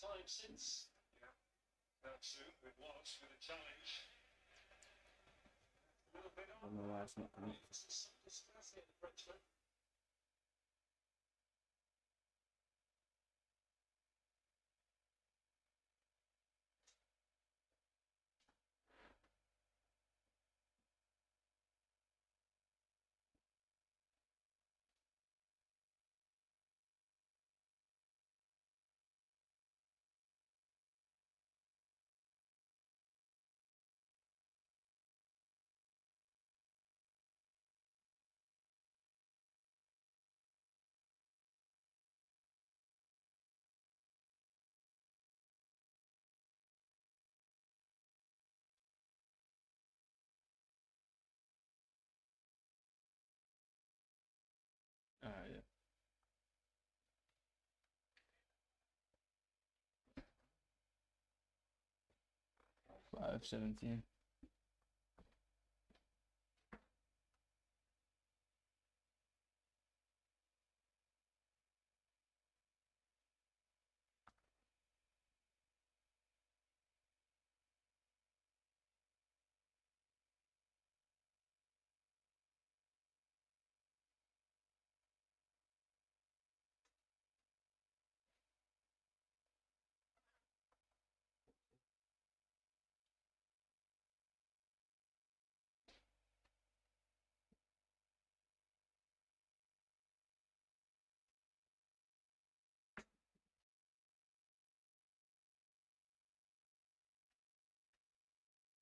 time since. Yeah, that's it was with a challenge. A little bit I don't know why it's not coming. the Frenchman. Yeah. 5-17.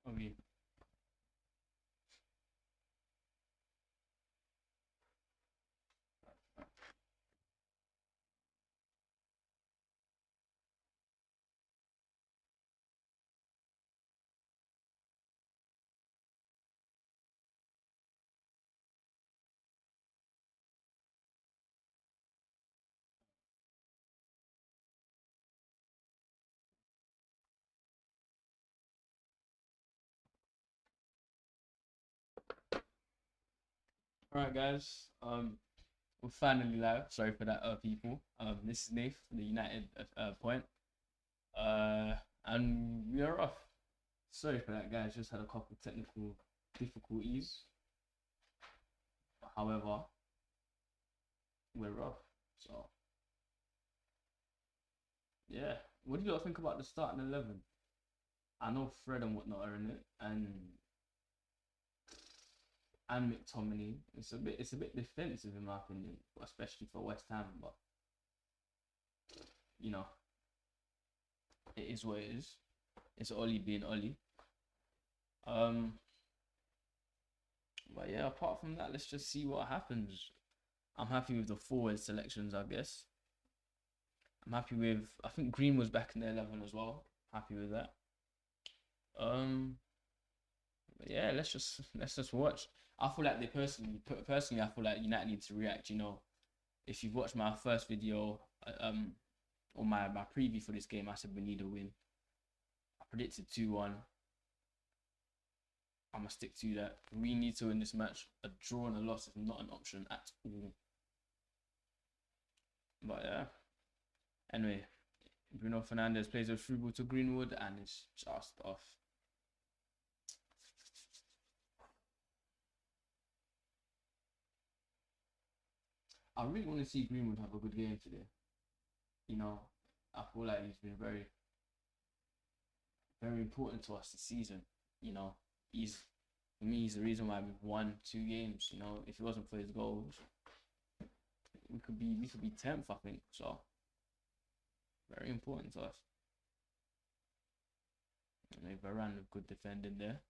Okay. All right, guys. We're finally live. Sorry for that, people. This is NAFFE, the United point. And we are off. Sorry for that, guys. Just had a couple technical difficulties. However, we're off. So, yeah. What do you think about the starting 11? I know Fred and whatnot are in it, and McTominay. It's a bit defensive in my opinion, especially for West Ham. But you know, it is what it is. It's Oli being Oli. But yeah, apart from that, let's just see what happens. I'm happy with the forward selections, I guess. I'm happy with. I think Green was back in the 11 as well. Happy with that. But yeah, let's just watch. I feel like personally, I feel like United need to react. You know, if you've watched my first video, or my preview for this game, I said we need a win. I predicted 2-1. I'm gonna stick to that. We need to win this match. A draw and a loss is not an option at all. But yeah. Anyway, Bruno Fernandes plays a through ball to Greenwood and it's just off. I really want to see Greenwood have a good game today. You know, I feel like he's been very, very important to us this season. You know, for me, he's the reason why we've won 2 games. You know, if it wasn't for his goals, we could be 10th, I think. So very important to us. And Varane with good defending there.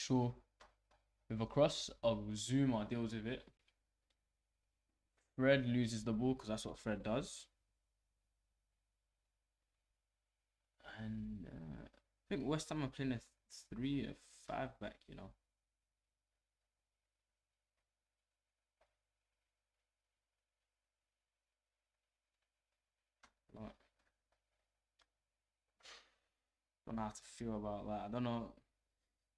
Shaw with a cross of Zuma deals with it. Fred loses the ball because that's what Fred does. And I think West Ham are playing a 3 or 5 back, you know. Don't know how to feel about that. I don't know.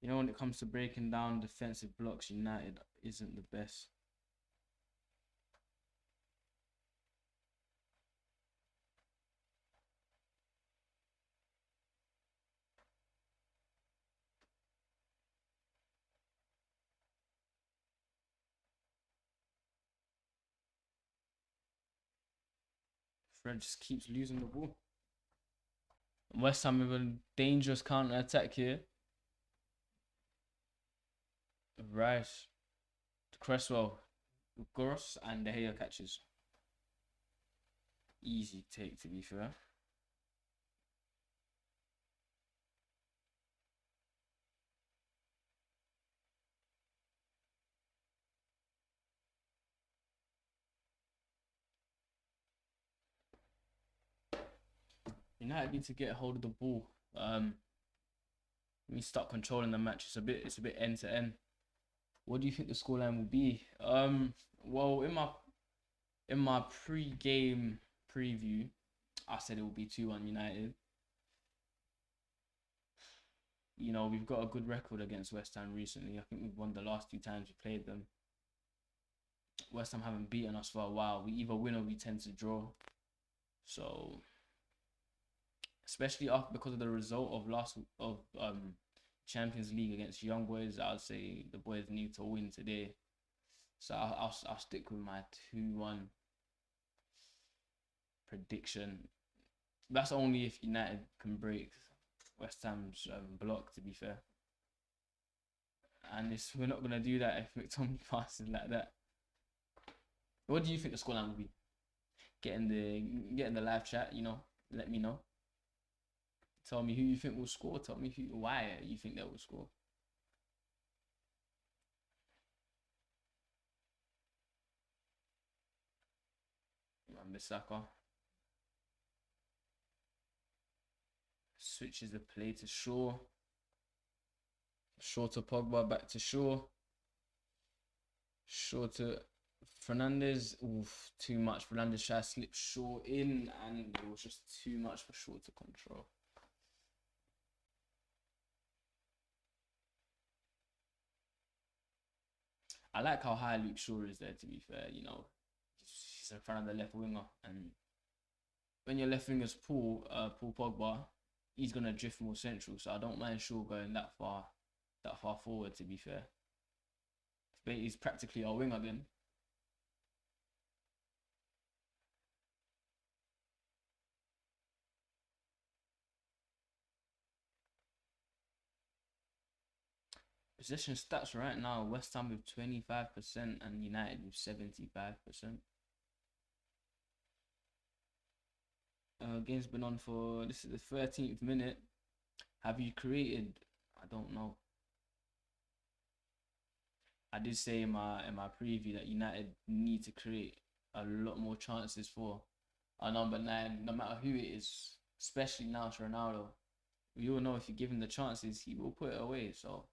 You know, when it comes to breaking down defensive blocks, United isn't the best. Fred just keeps losing the ball. West Ham with a dangerous counter attack here. Rice, Cresswell, Goros, and De Gea catches. Easy take, to be fair. United need to get hold of the ball. We start controlling the match. It's a bit end to end. What do you think the scoreline will be? Well, in my pre-game preview, I said it will be 2-1 United. You know, we've got a good record against West Ham recently. I think we've won the last 2 times we played them. West Ham haven't beaten us for a while. We either win or we tend to draw. So, especially because of the result of Champions League against Young Boys, I'd say the boys need to win today. So I'll stick with my 2-1 prediction. That's only if United can break West Ham's block, to be fair. And we're not gonna do that if McTominay passes like that. What do you think the scoreline will be? Get in the live chat, you know. Let me know. Tell me who you think will score. Tell me why you think they will score. Bissaka switches the play to Shaw. Shaw to Pogba, back to Shaw. Shaw to Fernandez. Oof, too much. Fernandez tried to slip Shaw in, and it was just too much for Shaw to control. I like how high Luke Shaw is there, to be fair. You know, he's in front of the left winger, and when your left winger's Paul Pogba, he's gonna drift more central. So I don't mind Shaw going that far forward, to be fair. But he's practically our winger then. Possession stats right now: West Ham with 25% and United with 75%. Game's been on for, this is the 13th minute. Have you created? I don't know. I did say in my preview that United need to create a lot more chances for our number 9, no matter who it is, especially now it's Ronaldo. We all know if you give him the chances, he will put it away. So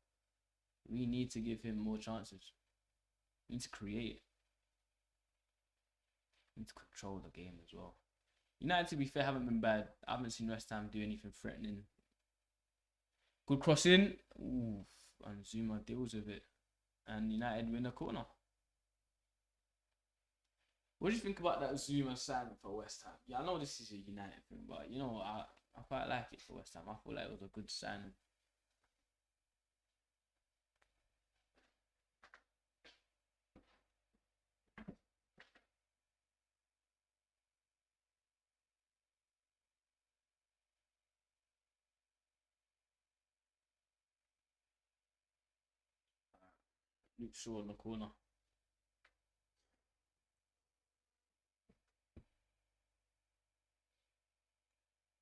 we need to give him more chances. We need to create. We need to control the game as well. United, to be fair, haven't been bad. I haven't seen West Ham do anything threatening. Good crossing. Oof, and Zuma deals with it. And United win the corner. What do you think about that Zuma signing for West Ham? Yeah, I know this is a United thing, but you know, I quite like it for West Ham. I feel like it was a good signing. Luke Shaw in the corner.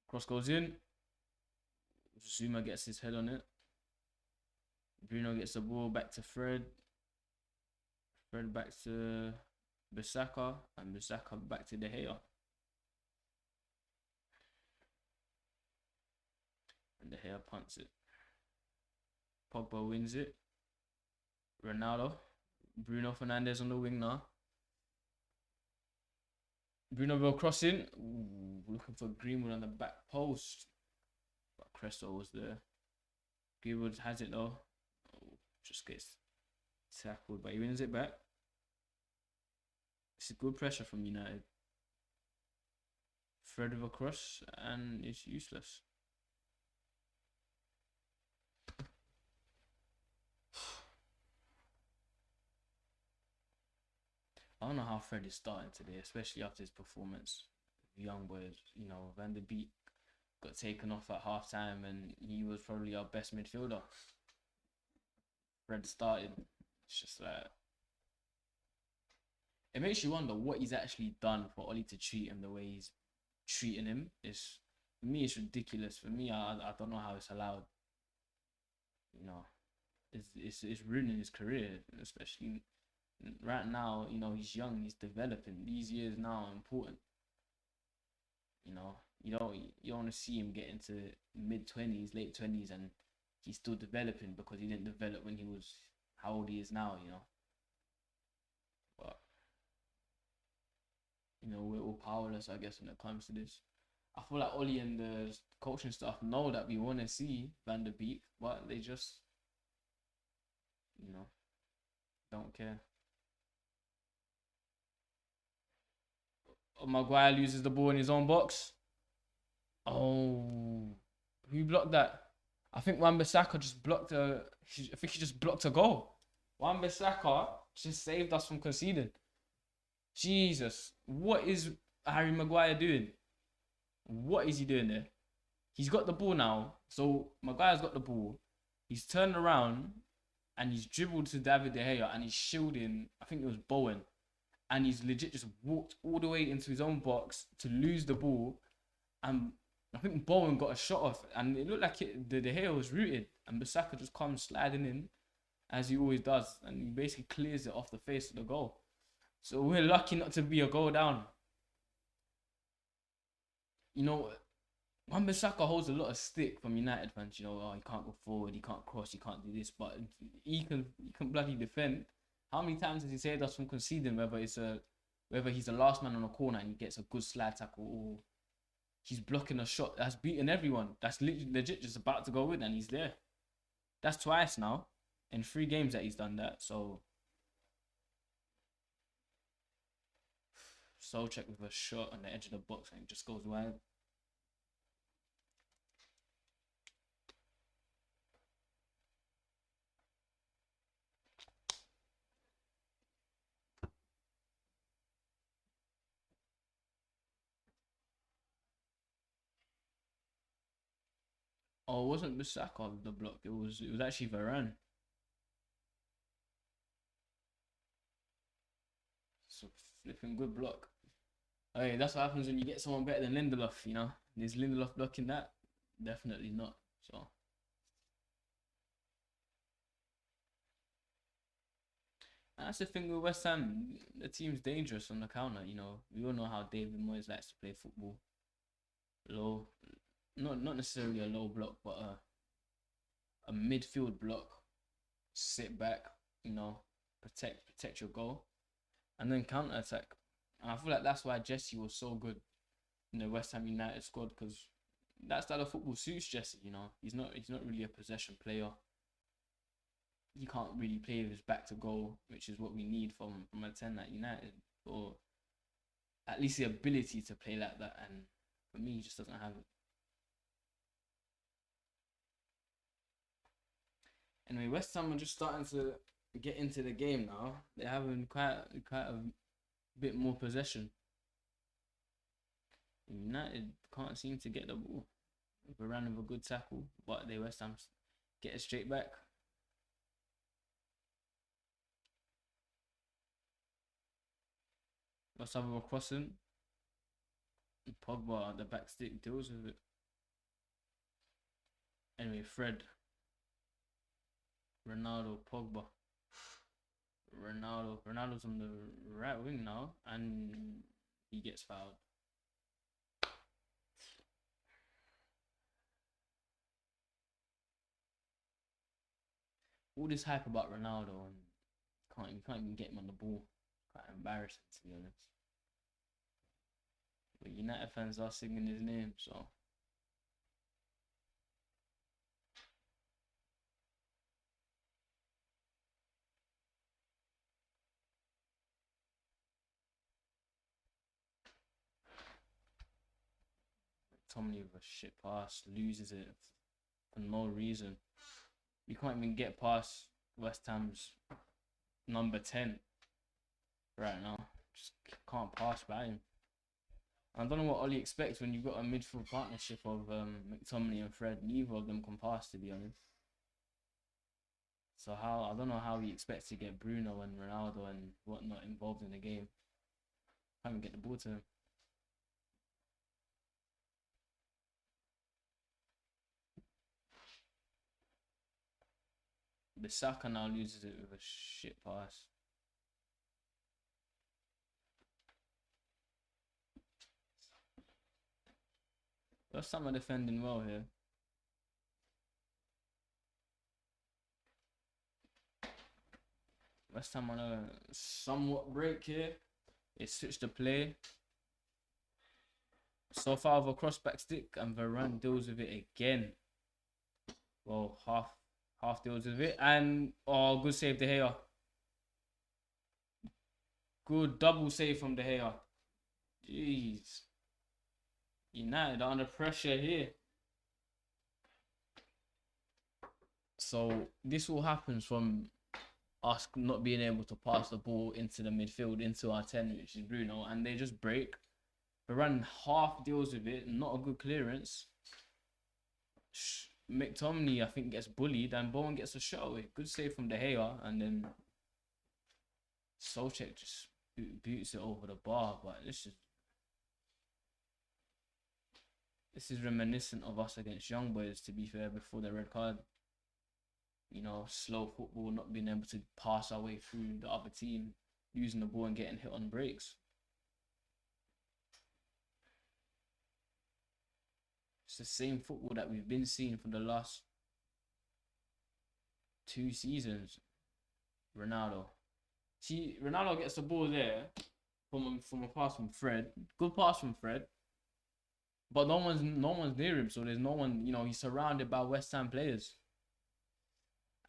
Cross goes in. Zuma gets his head on it. Bruno gets the ball back to Fred. Fred back to Bissaka, and Bissaka back to De Gea. And De Gea punts it. Pogba wins it. Ronaldo. Bruno Fernandes on the wing now. Bruno will crossing. Ooh, looking for Greenwood on the back post. But Cresswell was there. Greenwood has it though. Oh, just gets tackled, but he wins it back. It's a good pressure from United. Fred with a cross, and it's useless. I don't know how Fred is starting today, especially after his performance. Young boys, you know, Van der Beek got taken off at half time, and he was probably our best midfielder. Fred started. It's just like, it makes you wonder what he's actually done for Oli to treat him the way he's treating him. It's, for me, it's ridiculous. For me, I don't know how it's allowed. You know, it's ruining his career, especially right now. You know, he's young, he's developing. These years now are important. You know, you don't want to see him get into mid-20s, late 20s, and he's still developing because he didn't develop when he was how old he is now. You know, but you know, we're all powerless, I guess, when it comes to this. I feel like Oli and the coaching staff know that we want to see Van der Beek, but they just, you know, don't care. Oh, Maguire loses the ball in his own box. Oh, who blocked that? I think Wan-Bissaka just blocked I think he just blocked a goal. Wan-Bissaka just saved us from conceding. Jesus, what is Harry Maguire doing? What is he doing there? He's got the ball now. So Maguire's got the ball. He's turned around and he's dribbled to David De Gea and he's shielding, I think it was Bowen. And he's legit just walked all the way into his own box to lose the ball. And I think Bowen got a shot off and it looked like De Gea was rooted. And Bissaka just comes sliding in as he always does. And he basically clears it off the face of the goal. So we're lucky not to be a goal down. You know, Wan-Bissaka holds a lot of stick from United fans. You know, oh, he can't go forward, he can't cross, he can't do this, but he can bloody defend. How many times has he saved us from conceding? Whether he's the last man on a corner and he gets a good slide tackle, or he's blocking a shot that's beaten everyone. That's legit just about to go in, and he's there. That's twice now in 3 games that he's done that. So Solcheck with a shot on the edge of the box and it just goes wide. Oh, it wasn't Bissaka with the block. It was actually Varane. So flipping good block. Hey, that's what happens when you get someone better than Lindelof, you know. Is Lindelof blocking that? Definitely not. So and that's the thing with West Ham. The team's dangerous on the counter, you know. We all know how David Moyes likes to play football. Low, not necessarily a low block, but a midfield block. Sit back, you know, protect your goal, and then counter attack. And I feel like that's why Jesse was so good in the West Ham United squad, because that style of football suits Jesse. You know, he's not really a possession player. He can't really play with his back to goal, which is what we need from a 10 at United, or at least the ability to play like that. And for me, he just doesn't have it. Anyway, West Ham are just starting to get into the game now. They're having quite a bit more possession. United can't seem to get the ball. Varane with a good tackle, but they West Ham get it straight back. West Ham were crossing. Pogba at the back stick deals with it. Anyway, Fred. Ronaldo, Pogba. Ronaldo's on the right wing now, and he gets fouled. All this hype about Ronaldo and you can't even get him on the ball. Quite embarrassing, to be honest. But United fans are singing his name, so. Tomley with a shit pass, loses it for no reason. You can't even get past West Ham's number 10 right now. Just can't pass by him. I don't know what Ollie expects when you've got a midfield partnership of McTominay and Fred. Neither of them can pass, to be honest. So I don't know how he expects to get Bruno and Ronaldo and whatnot involved in the game. Can't even get the ball to him. Bissaka now loses it with a shit pass. West Ham are defending well here. West Ham on a somewhat break here. They switched the play. So far of a cross-back stick, and Varane deals with it again. Well, half deals with it, and good save De Gea. Good double save from De Gea. Jeez. United are under pressure here. So this all happens from us not being able to pass the ball into the midfield, into our 10, which is Bruno, and they just break. Varane half deals with it, not a good clearance. McTominay, I think, gets bullied, and Bowen gets a shot away. Good save from De Gea, and then Solskjaer just boots it over the bar. But this is reminiscent of us against Young Boys, to be fair, before the red card. You know, slow football, not being able to pass our way through the other team, using the ball and getting hit on breaks. It's the same football that we've been seeing for the last 2 seasons. Ronaldo. See, Ronaldo gets the ball there from a pass from Fred. Good pass from Fred. But no one's near him, so there's no one, he's surrounded by West Ham players.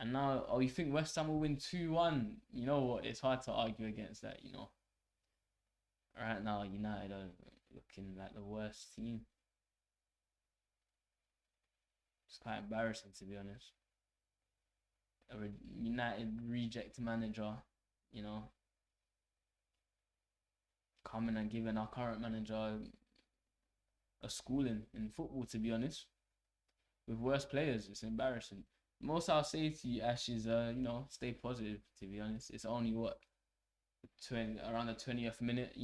And now, you think West Ham will win 2-1? You know what? It's hard to argue against that, Right now, United are looking like the worst team. It's quite embarrassing, to be honest. A United reject manager, coming and giving our current manager a schooling in football, to be honest. With worse players, it's embarrassing. Most I'll say to you, Ash, is stay positive, to be honest. It's only around the 20th minute,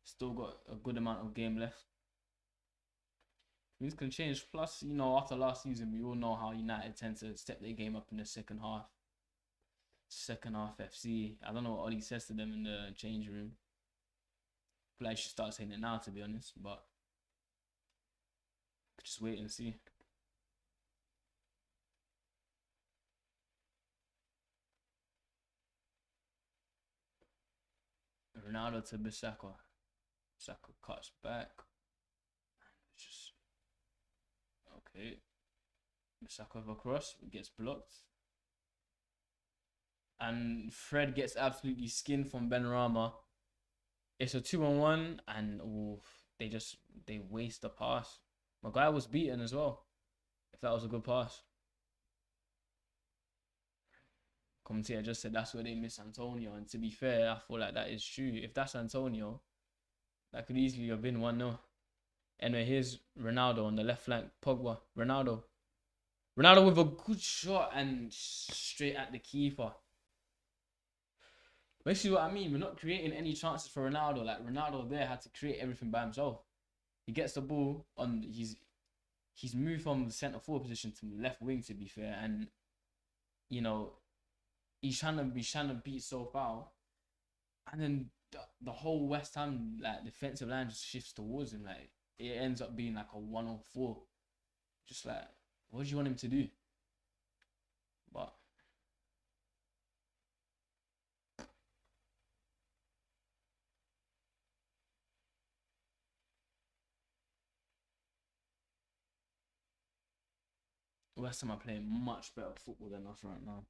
still got a good amount of game left. Things can change. Plus, after last season, we all know how United tend to step their game up in the second half. Second half FC. I don't know what Ollie says to them in the change room. I feel like I should start saying it now, to be honest, but just wait and see. Ronaldo to Bissaka. Bissaka cuts back. Just okay. Bissaka over cross, gets blocked. And Fred gets absolutely skinned from Benrahma. It's a 2-on-1, and they waste the pass. My guy was beaten as well. If that was a good pass. Commentator just said that's where they miss Antonio, and to be fair, I feel like that is true. If that's Antonio, that could easily have been 1-0. Anyway, here's Ronaldo on the left flank. Pogba, Ronaldo with a good shot and straight at the keeper. Basically what I mean, we're not creating any chances for Ronaldo. Like, Ronaldo there had to create everything by himself. He gets the ball on, he's moved from the centre forward position to the left wing, to be fair, and you know, he's trying to beat so foul, and then the whole West Ham like defensive line just shifts towards him. Like it ends up being like a 1-on-4. Just like, what do you want him to do? But West Ham are playing much better football than us right now.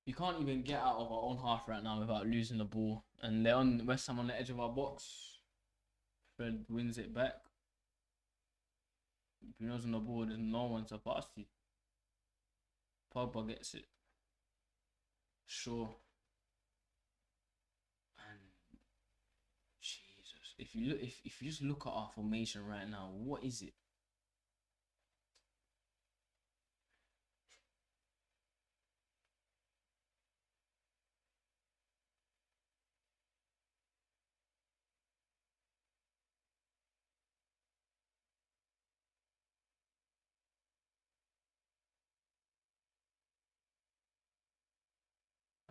You can't even get out of our own half right now without losing the ball. And they're on West Ham on the edge of our box. Fred wins it back. Bruno's on the ball, there's no one to pass to. Pogba gets it. Sure. And Jesus. If you just look at our formation right now, what is it?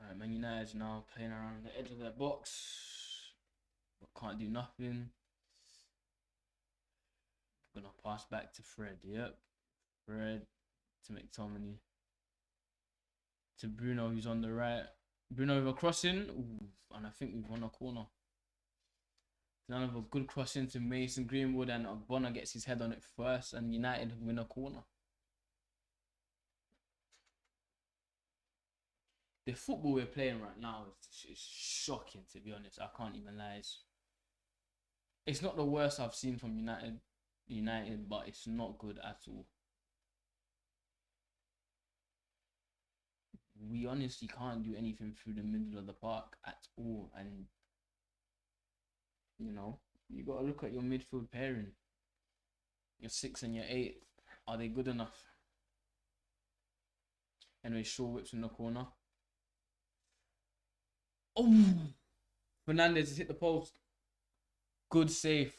Alright, Man United now playing around the edge of their box, but can't do nothing. Gonna pass back to Fred. Yep, Fred to McTominay. To Bruno, who's on the right. Bruno with a crossing. Ooh, and I think we've won a corner. None of a good crossing to Mason Greenwood, and Bonner gets his head on it first, and United win a corner. The football we're playing right now is shocking, to be honest. I can't even lie. It's not the worst I've seen from United, but it's not good at all. We honestly can't do anything through the middle of the park at all. And, you know, you got to look at your midfield pairing. Your 6 and your 8. Are they good enough? Anyway, Shaw whips in the corner. Oh! Fernandez has hit the post. Good save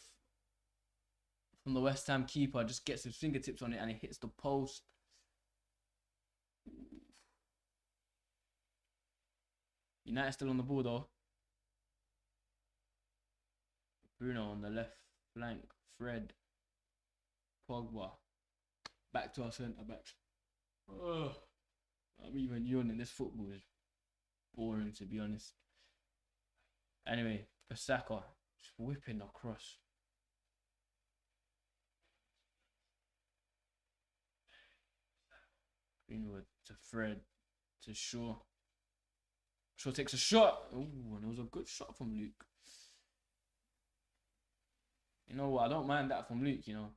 from the West Ham keeper. Just gets his fingertips on it and it hits the post. United still on the ball though. Bruno on the left flank. Fred. Pogba. Back to our centre backs. I'm even yawning. This football is boring, to be honest. Anyway, Saka just whipping across. Greenwood to Fred to Shaw. Shaw takes a shot. Ooh, and it was a good shot from Luke. You know what? I don't mind that from Luke, you know.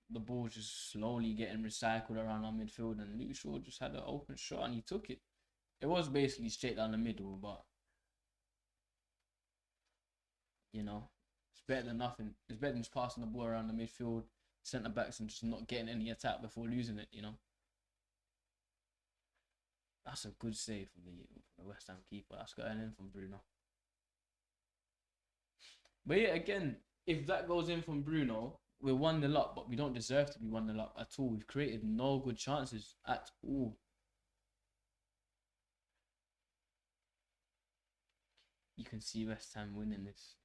The ball just slowly getting recycled around our midfield, and Luke Shaw just had an open shot and he took it. It was basically straight down the middle, but you know, it's better than nothing. It's better than just passing the ball around the midfield, centre backs, and just not getting any attack before losing it. You know, that's a good save for the West Ham keeper. That's got an in from Bruno. But yeah, again, if that goes in from Bruno, we're 1-0 up, but we don't deserve to be 1-0 up at all. We've created no good chances at all. You can see West Ham winning this.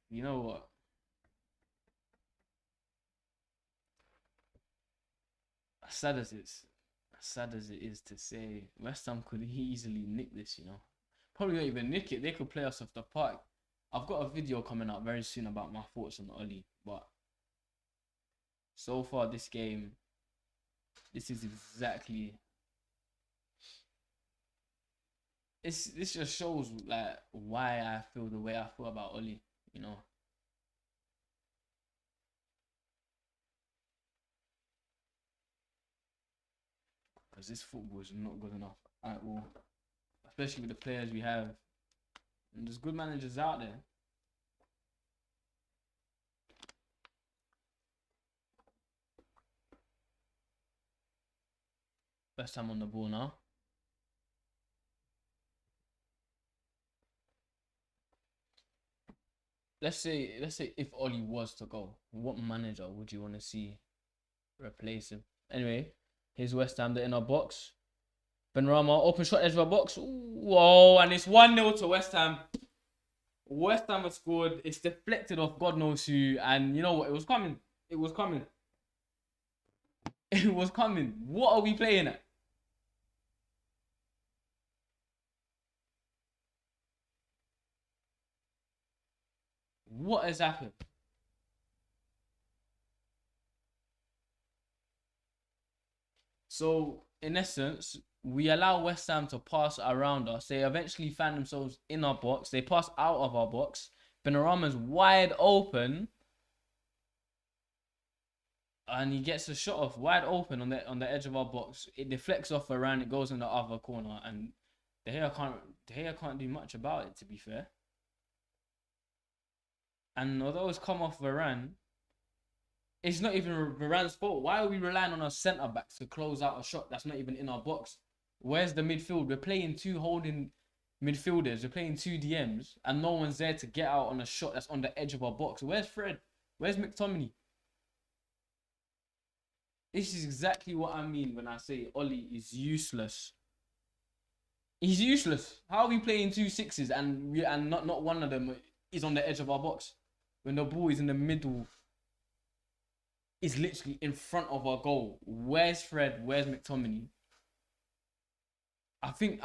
You know what? As sad as it is to say, West Ham could easily nick this, you know. Probably not even nick it. They could play us off the park. I've got a video coming out very soon about my thoughts on Oli, but so far this game, this is exactly. This just shows like why I feel the way I feel about Oli, you know. because this football is not good enough at all, especially with the players we have. And there's good managers out there. First time on the ball now. Let's say if Oli was to go, what manager would you want to see replace him? Anyway, here's West Ham. They're in our box. Benrahma, open shot, edge of our box. Whoa, and it's 1-0 to West Ham. West Ham has scored. It's deflected off God knows who. And you know what? It was coming. It was coming. It was coming. What are we playing at? What has happened? So, in essence, we allow West Ham to pass around us. They eventually find themselves in our box. They pass out of our box. Benrahma's wide open. And he gets a shot off wide open on the edge of our box. It deflects off around. It goes in the other corner. And De Gea can't do much about it, to be fair. And although it's come off Varane, it's not even Varane's fault. Why are we relying on our centre-backs to close out a shot that's not even in our box? Where's the midfield? We're playing two holding midfielders. We're playing two DMs. And no one's there to get out on a shot that's on the edge of our box. Where's Fred? Where's McTominay? This is exactly what I mean when I say Oli is useless. He's useless. How are we playing 2 6s and not one of them is on the edge of our box? When the ball is in the middle, is literally in front of our goal. Where's Fred? Where's McTominay? I think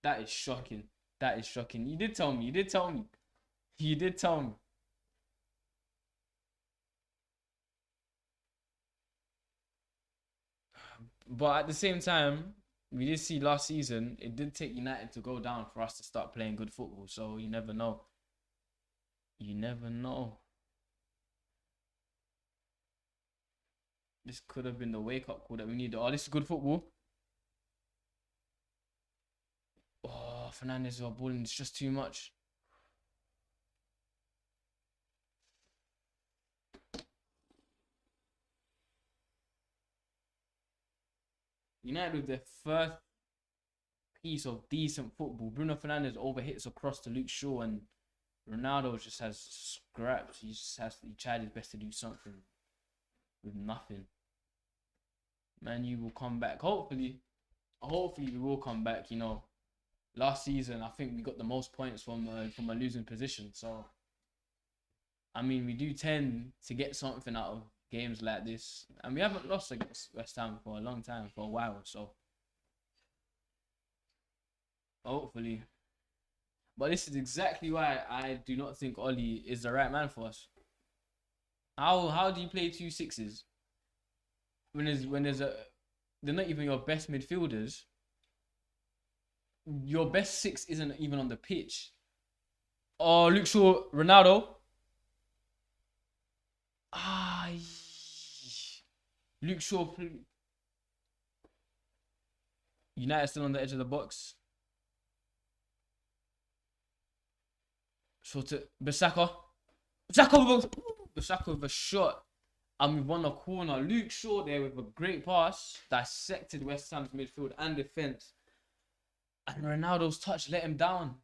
that is shocking. That is shocking. You did tell me. You did tell me. You did tell me. But at the same time, we did see last season, it did take United to go down for us to start playing good football. So you never know. You never know. This could have been the wake-up call that we needed. Oh, this is good football. Oh, Fernandes are balling. It's just too much. United with their first piece of decent football. Bruno Fernandes overhits across to Luke Shaw, and Ronaldo just has scraps. He tried his best to do something with nothing. Man, you will come back. Hopefully we will come back. You know, last season I think we got the most points from a losing position. So, I mean, we do tend to get something out of games like this, and we haven't lost against West Ham for a long time, for a while. So, hopefully. But this is exactly why I do not think Oli is the right man for us. How do you play 2 6s when they're not even your best midfielders? Your best 6 isn't even on the pitch. Oh, Luke Shaw, Ronaldo. Luke Shaw. United still on the edge of the box. So to Bissaka with a shot, and we've won a corner. Luke Shaw there with a great pass, dissected West Ham's midfield and defense. And Ronaldo's touch let him down.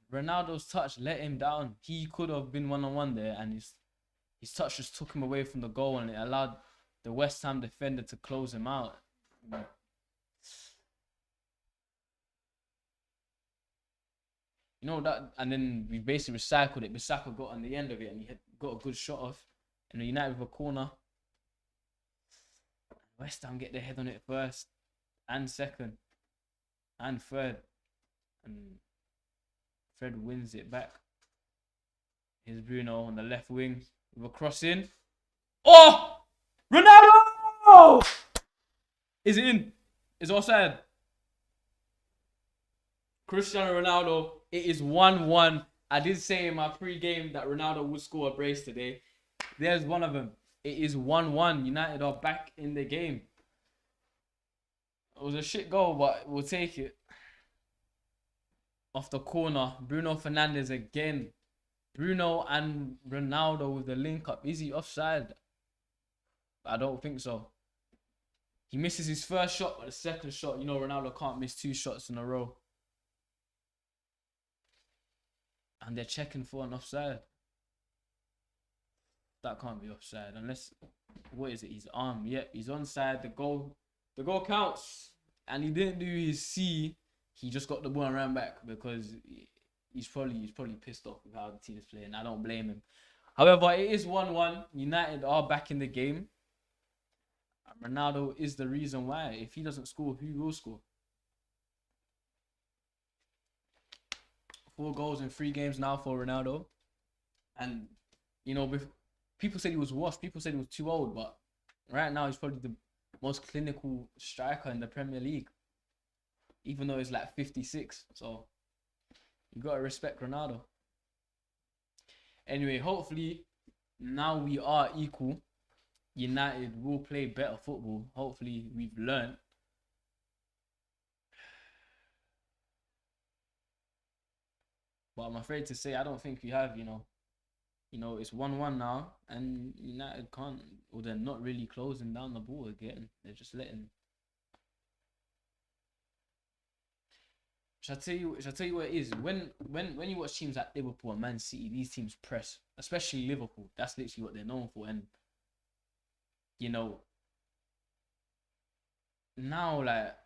He could have been 1-on-1 there, and his touch just took him away from the goal, and it allowed the West Ham defender to close him out. You know that, and then we basically recycled it. Bissaka got on the end of it, and he had got a good shot off. And the United with a corner. West Ham get their head on it first, and second, and third, and Fred wins it back. Here's Bruno on the left wing with a cross in. Oh, Ronaldo! Is it in? It's offside. Cristiano Ronaldo. It is 1-1. I did say in my pre-game that Ronaldo would score a brace today. There's one of them. It is 1-1. United are back in the game. It was a shit goal, but we'll take it. Off the corner, Bruno Fernandes again. Bruno and Ronaldo with the link up. Is he offside? I don't think so. He misses his first shot, but the second shot, you know, Ronaldo can't miss 2 shots in a row. And they're checking for an offside. That can't be offside unless, what is it? His arm. Yep, he's onside. The goal counts. And he didn't do his C. He just got the ball and ran back because he's probably pissed off with how the team is playing. I don't blame him. However, it is 1-1. United are back in the game. And Ronaldo is the reason why. If he doesn't score, who will score? 4 goals in 3 games now for Ronaldo. And, you know, people said he was washed. People said he was too old. But right now, he's probably the most clinical striker in the Premier League. Even though he's like 56. So, you got to respect Ronaldo. Anyway, hopefully, now we are equal. United will play better football. Hopefully, we've learned. But I'm afraid to say, I don't think we have, you know. You know, it's 1-1 now. And United can't, or they're not really closing down the ball again. They're just letting. Shall I tell you what it is? When you watch teams like Liverpool and Man City, these teams press. Especially Liverpool. That's literally what they're known for. And, you know, now, like,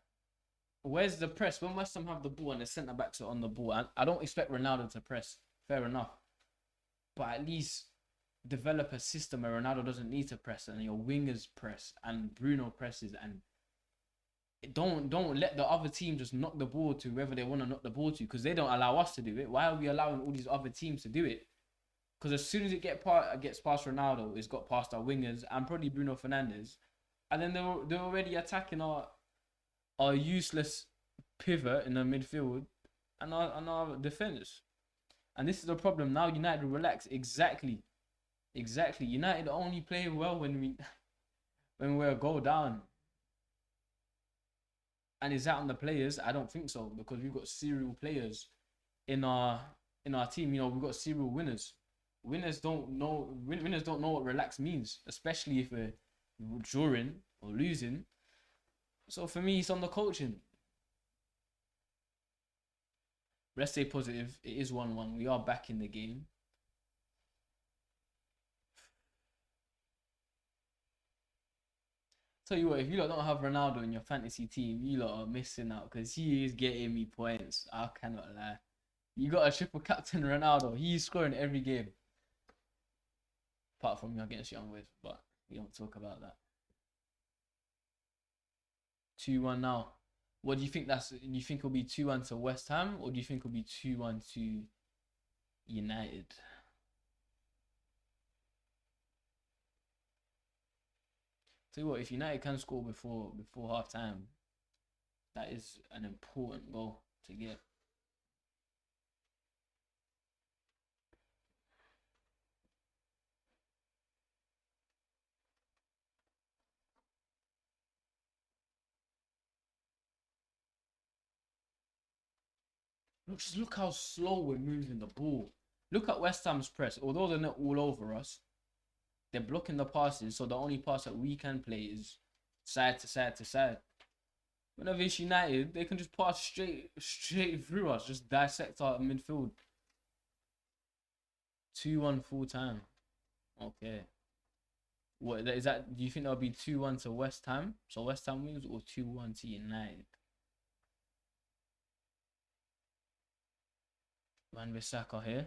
where's the press? When West Ham have the ball and the centre-backs are on the ball, I don't expect Ronaldo to press. Fair enough. But at least develop a system where Ronaldo doesn't need to press and your wingers press and Bruno presses, and don't let the other team just knock the ball to whoever they want to knock the ball to, because they don't allow us to do it. Why are we allowing all these other teams to do it? Because as soon as it gets past Ronaldo, it's got past our wingers and probably Bruno Fernandes, and then they're already attacking our useless pivot in the midfield and our defenders. And this is the problem. Now United relax. Exactly. United only play well when we're a goal down. And is that on the players? I don't think so, because we've got serial players in our team. You know, we've got serial winners. Winners don't know what relax means, especially if we're drawing or losing. So for me, it's on the coaching. Let's stay positive. It is 1-1. We are back in the game. Tell you what, if you lot don't have Ronaldo in your fantasy team, you lot are missing out, because he is getting me points. I cannot lie. You got a triple captain Ronaldo. He's scoring every game. Apart from you're against Young Boys, but we don't talk about that. 2-1 now. What do you think? Do you think it'll be 2-1 to West Ham, or do you think it'll be 2-1 to United? Tell you what, if United can score before half time, that is an important goal to get. Just look how slow we're moving the ball. Look at West Ham's press. Although they're not all over us, they're blocking the passes, so the only pass that we can play is side to side to side. Whenever it's United, they can just pass straight through us, just dissect our midfield. 2-1 full time. Okay. What is that? Do you think that'll be 2-1 to West Ham? So West Ham wins, or 2-1 to United? Van Bissaka here.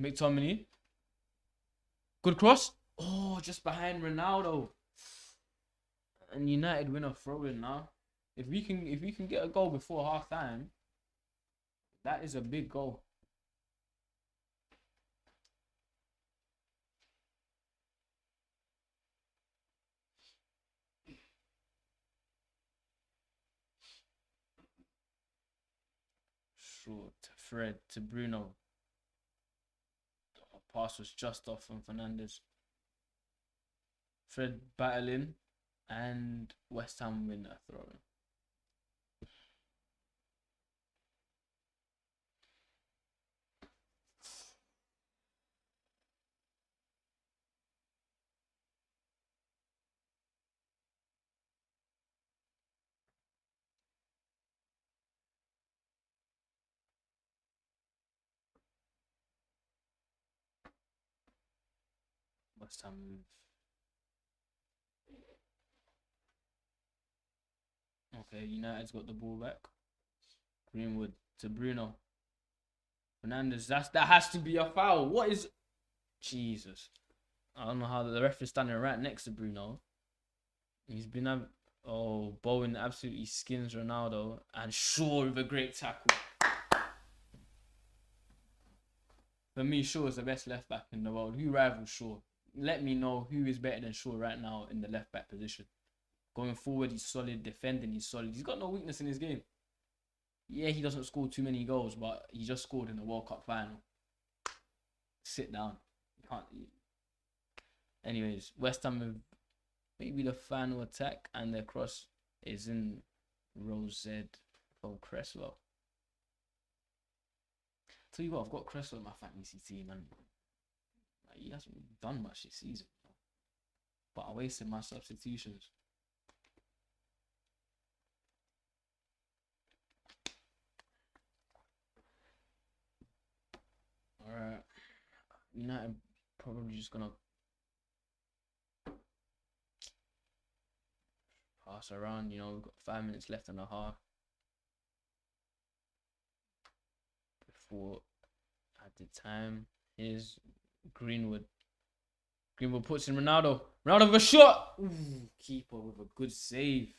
McTominay. Good cross. Oh, just behind Ronaldo. And United win a throw-in now. If we can get a goal before half time, that is a big goal. Short Fred to Bruno. pass was just off from Fernandes. Fred battling, and West Ham win a throw. West Ham move. Okay, United's got the ball back. Greenwood to Bruno. Fernandes, that has to be a foul. What is... Jesus. I don't know how the ref is standing right next to Bruno. He's been... Oh, Bowen absolutely skins Ronaldo. And Shaw with a great tackle. For me, Shaw is the best left back in the world. Who rivals Shaw? Let me know who is better than Shaw right now in the left back position. Going forward, he's solid. Defending, he's solid. He's got no weakness in his game. Yeah, he doesn't score too many goals, but he just scored in the World Cup final. Sit down. You can't. Anyways, West Ham have maybe the final attack, and their cross is in row Z from Cresswell. Tell you what, I've got Cresswell in my fantasy team, and he hasn't done much this season. But I wasted my substitutions. Alright. United probably just gonna pass around, you know, we've got 5 minutes left and a half. Before added time. Here's Greenwood. Greenwood puts in Ronaldo. Ronaldo with a shot! Ooh, keeper with a good save.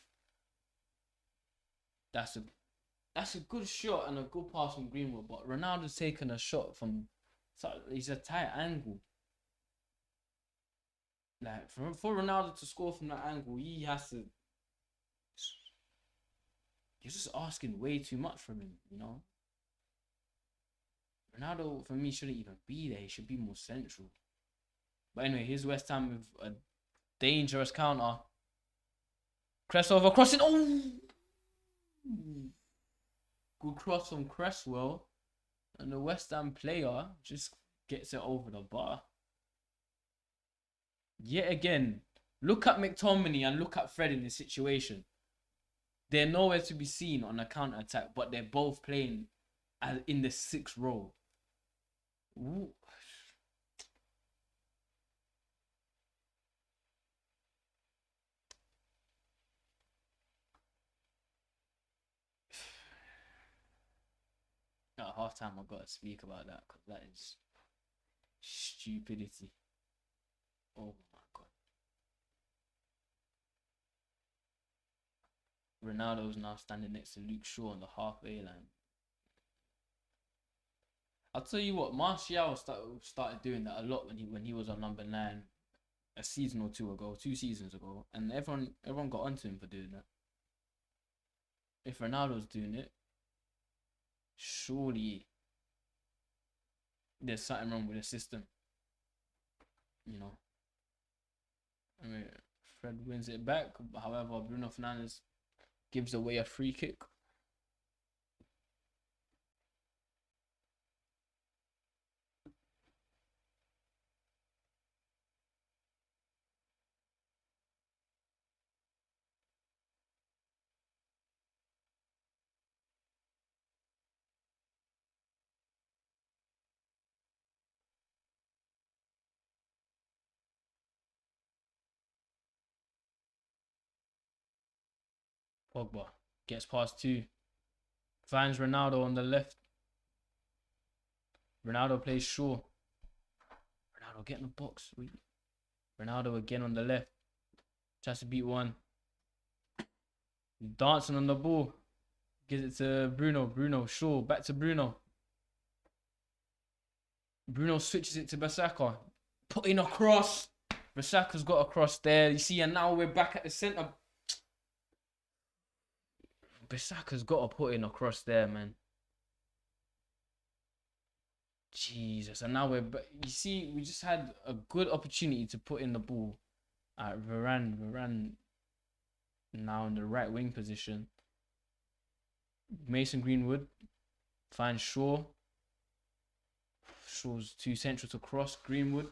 That's a good shot and a good pass from Greenwood, but Ronaldo's taken a shot from... He's a tight angle. Like, for Ronaldo to score from that angle, he has to... You're just asking way too much from him, you know? Ronaldo, for me, shouldn't even be there. He should be more central. But anyway, here's West Ham with a dangerous counter. Cresswell crossing. Oh! Good cross from Cresswell. And the West Ham player just gets it over the bar. Yet again, look at McTominay and look at Fred in this situation. They're nowhere to be seen on a counter-attack, but they're both playing in the 6th row. Ooh. At half time, I've got to speak about that because that is stupidity. Oh my god. Ronaldo's now standing next to Luke Shaw on the halfway line. I'll tell you what, Martial started doing that a lot when he was on number 9 a season or 2 seasons ago, and everyone got onto him for doing that. If Ronaldo's doing it, surely there's something wrong with the system, you know. I mean, Fred wins it back. However, Bruno Fernandes gives away a free kick. Pogba gets past 2. Finds Ronaldo on the left. Ronaldo plays Shaw. Ronaldo get in the box. Ronaldo again on the left. Tries to beat one. He's dancing on the ball. Gives it to Bruno. Bruno, Shaw. Back to Bruno. Bruno switches it to Bissaka. Putting a cross. Bissaka's got a cross there. You see, and now we're back at the centre. Bissaka's got to put in a cross there, man. Jesus, and now you see, we just had a good opportunity to put in the ball at Varane now in the right wing position. Mason Greenwood finds Shaw. Shaw's too central to cross. Greenwood.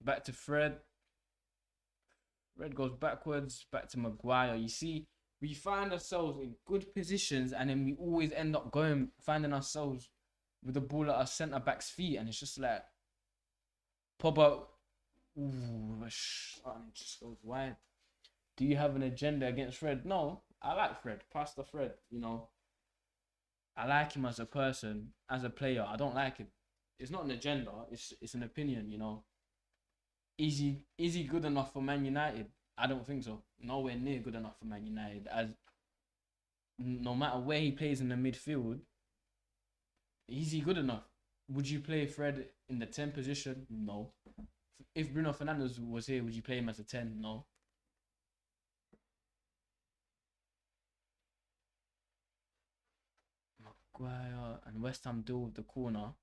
Back to Fred. Fred goes backwards. Back to Maguire. You see, we find ourselves in good positions and then we always end up finding ourselves with the ball at our centre back's feet, and it's just like pop up. Ooh, and it just goes wide. Do you have an agenda against Fred? No, I like Fred. Pastor Fred, you know. I like him as a person, as a player. I don't like him. It's not an agenda. It's an opinion, you know. Is he good enough for Man United? I don't think so. Nowhere near good enough for Man United. As no matter where he plays in the midfield, is he good enough? Would you play Fred in the 10 position? No. If Bruno Fernandes was here, would you play him as a 10? No. Maguire and West Ham deal with the corner.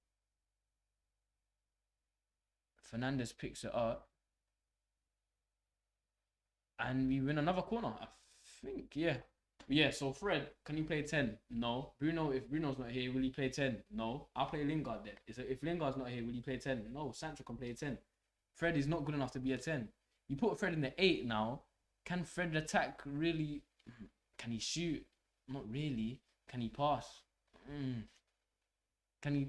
Fernandes picks it up. And we win another corner, I think. Yeah, so Fred, can he play 10? No. Bruno, if Bruno's not here, will he play 10? No. I'll play Lingard there. If Lingard's not here, will he play 10? No. Sancho can play 10. Fred is not good enough to be a 10. You put Fred in the 8 now. Can Fred attack really? Can he shoot? Not really. Can he pass? Can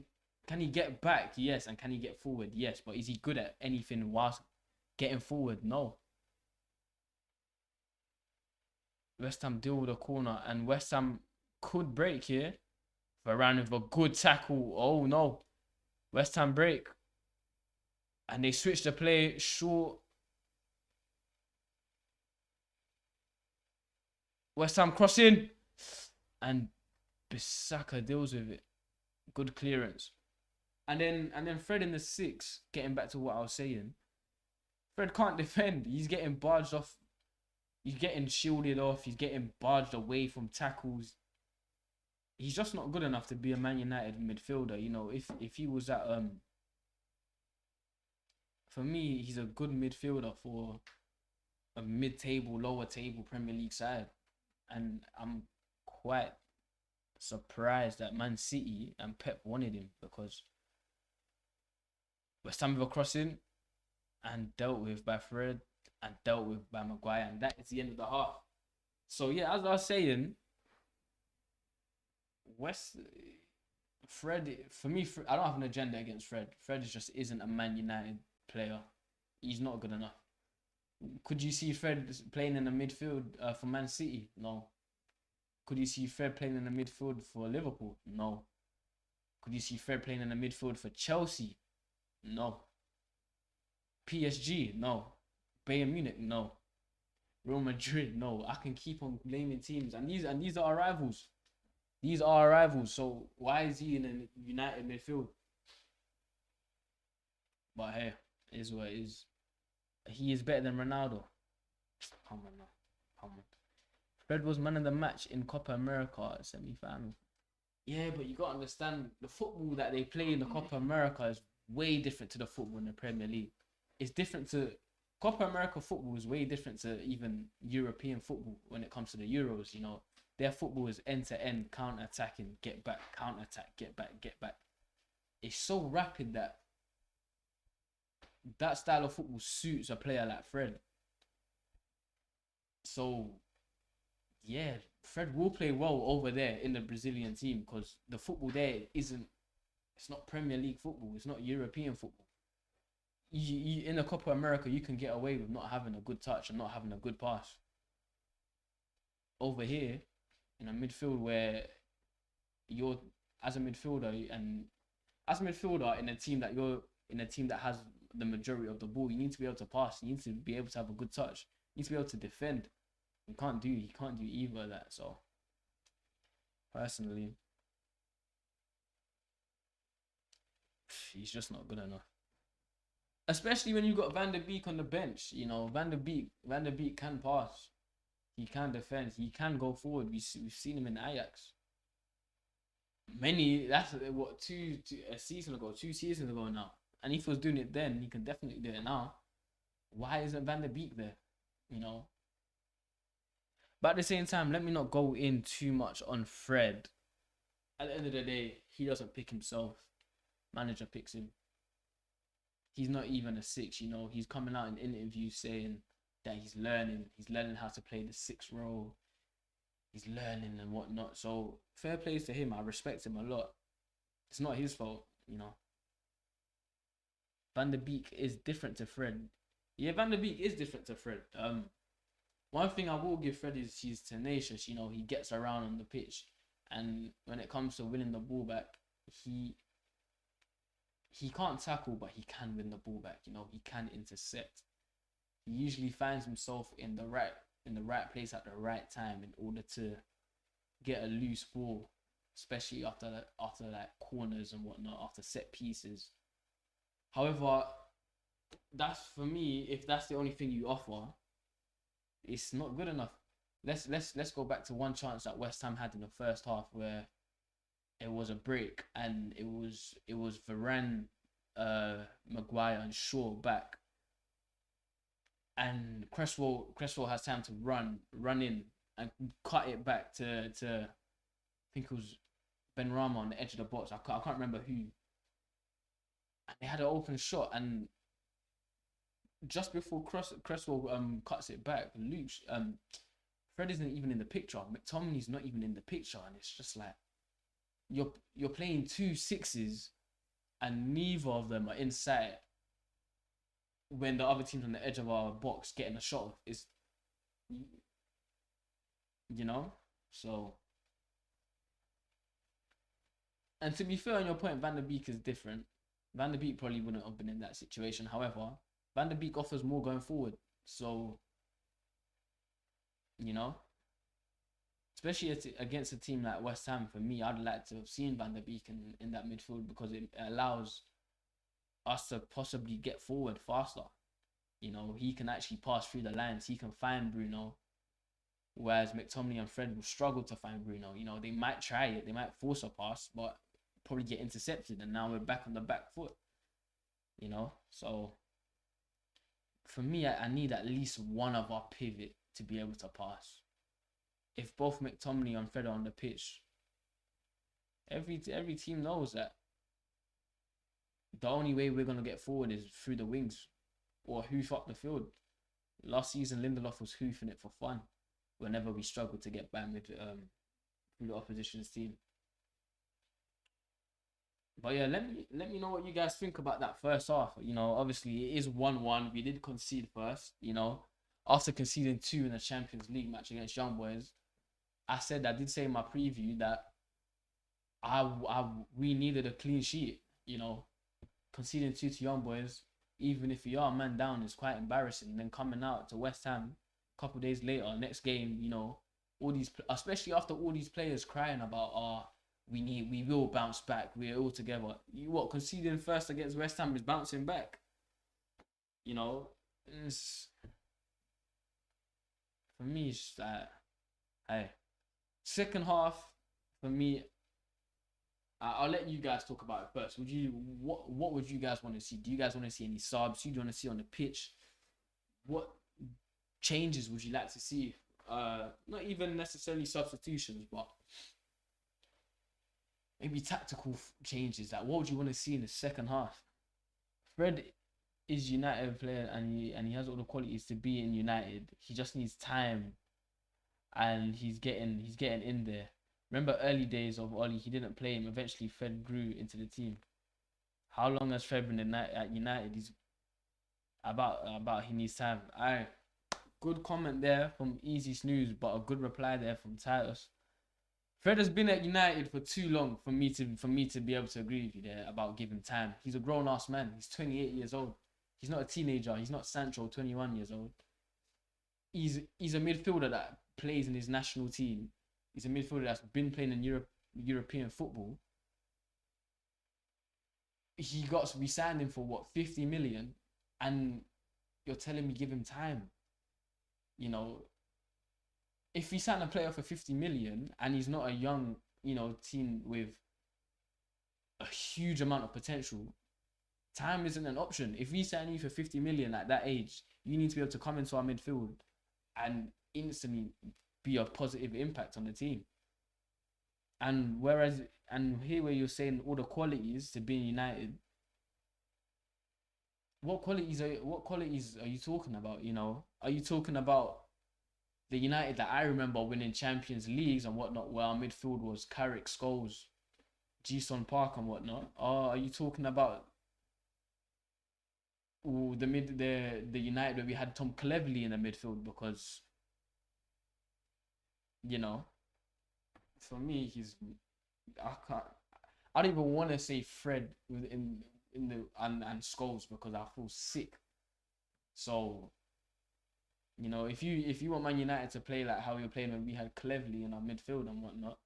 he get back? Yes. And can he get forward? Yes. But is he good at anything whilst getting forward? No. West Ham deal with a corner, and West Ham could break here. Varane with a good tackle. Oh no. West Ham break. And they switch the play short. West Ham crossing. And Bissaka deals with it. Good clearance. And then Fred in the 6, getting back to what I was saying. Fred can't defend. He's getting barged off. He's getting shielded off. He's getting barged away from tackles. He's just not good enough to be a Man United midfielder. You know, if he was at for me, he's a good midfielder for a mid-table, lower table Premier League side. And I'm quite surprised that Man City and Pep wanted him, because West Ham with a crossing and dealt with by Fred and dealt with by Maguire, and that is the end of the half. So yeah, as I was saying, Fred, for me, I don't have an agenda against Fred. Fred just isn't a Man United player. He's not good enough. Could you see Fred playing in the midfield for Man City? No. Could you see Fred playing in the midfield for Liverpool? No. Could you see Fred playing in the midfield for Chelsea? No. PSG? No. Bayern Munich? No. Real Madrid? No. I can keep on naming teams, and these are our rivals. These are our rivals. So why is he in a United midfield? But hey, it is what it is. He is better than Ronaldo. Come on now. Come on. Fred was man of the match in Copa America semi-final. Yeah, but you got to understand, the football that they play in the Copa America is way different to the football in the Premier League. It's different to... Copa America football is way different to even European football when it comes to the Euros, you know. Their football is end-to-end, counter-attacking, get back, counter-attack, get back, get back. It's so rapid that style of football suits a player like Fred. So, yeah, Fred will play well over there in the Brazilian team, because the football there it's not Premier League football, it's not European football. You in the Copa America, you can get away with not having a good touch and not having a good pass. Over here, in a midfield where you're as a midfielder in a team that has the majority of the ball, you need to be able to pass. You need to be able to have a good touch. You need to be able to defend. You can't do either of that. So personally, he's just not good enough. Especially when you got Van der Beek on the bench. You know, Van der Beek can pass. He can defend. He can go forward. We've seen him in Ajax. That's what a season ago, 2 seasons ago now. And if he was doing it then, he can definitely do it now. Why isn't Van der Beek there? You know. But at the same time, let me not go in too much on Fred. At the end of the day, he doesn't pick himself. Manager picks him. He's not even a 6, you know. He's coming out in interviews saying that he's learning. He's learning how to play the 6 role. He's learning and whatnot. So fair plays to him. I respect him a lot. It's not his fault, you know. Van der Beek is different to Fred. Yeah, Van der Beek is different to Fred. One thing I will give Fred is he's tenacious. You know, he gets around on the pitch, and when it comes to winning the ball back, he can't tackle, but he can win the ball back. You know, he can intercept. He usually finds himself in the right place at the right time in order to get a loose ball, especially after like corners and whatnot, after set pieces. However, that's for me. If that's the only thing you offer, it's not good enough. Let's go back to one chance that West Ham had in the first half where it was a break and it was Varane, Maguire and Shaw back, and Cresswell has time to run in and cut it back to I think it was Benrahma on the edge of the box. I can't remember who. And they had an open shot, and just before Cresswell cuts it back, Fred isn't even in the picture. McTominay's not even in the picture, and it's just like you're playing 2 6s, and neither of them are inside when the other team's on the edge of our box getting a shot. Is you know, so. And to be fair on your point, Van der Beek is different. Van der Beek probably wouldn't have been in that situation. However, Van der Beek offers more going forward. So, you know, especially against a team like West Ham, for me, I'd like to have seen Van der Beek in that midfield because it allows us to possibly get forward faster. You know, he can actually pass through the lines. He can find Bruno. Whereas McTominay and Fred will struggle to find Bruno. You know, they might try it. They might force a pass, but probably get intercepted, and now we're back on the back foot, you know. So for me, I need at least one of our pivot to be able to pass. If both McTominay and Fred are on the pitch, every team knows that the only way we're gonna get forward is through the wings or hoof up the field. Last season, Lindelof was hoofing it for fun whenever we struggled to get back with through the opposition's team. But yeah, let me know what you guys think about that first half. You know, obviously it is 1-1. We did concede first, you know. After conceding 2 in the Champions League match against Young Boys, I did say in my preview that we needed a clean sheet, you know. Conceding 2 to Young Boys, even if you are a man down, is quite embarrassing. And then coming out to West Ham a couple of days later, next game, you know, especially after all these players crying about we will bounce back. We're all together. Conceding first against West Ham is bouncing back. You know, for me, it's like, hey, second half for me. I'll let you guys talk about it first. What would you guys want to see? Do you guys want to see any subs? Who do you want to see on the pitch? What changes would you like to see? Not even necessarily substitutions, but maybe tactical changes. Like, what would you want to see in the second half? Fred is United player, and he has all the qualities to be in United. He just needs time, and he's getting in there. Remember early days of Oli, he didn't play him. Eventually, Fred grew into the team. How long has Fred been at United? He's about he needs time. Alright, good comment there from Easy Snooze, but a good reply there from Titus. Fred has been at United for too long for me to be able to agree with you there about giving time. He's a grown-ass man. He's 28 years old. He's not a teenager. He's not Sancho, 21 years old. He's a midfielder that plays in his national team. He's a midfielder that's been playing in European football. We signed him for what, 50 million, and you're telling me give him time. You know, if we sign a player for 50 million and he's not a young, you know, team with a huge amount of potential, time isn't an option. If we sign you for 50 million at that age, you need to be able to come into our midfield and instantly be a positive impact on the team. And here where you're saying all the qualities to being United, what qualities are you talking about? You know, are you talking about the United that I remember winning Champions Leagues and whatnot, where our midfield was Carrick, Scholes, Jason Park and whatnot? Or are you talking about the United where we had Tom Cleverley in the midfield? Because, you know, for me, I don't even want to say Fred in the and Scholes because I feel sick. So, you know, if you want Man United to play like how we were playing when we had Cleverley in our midfield and whatnot,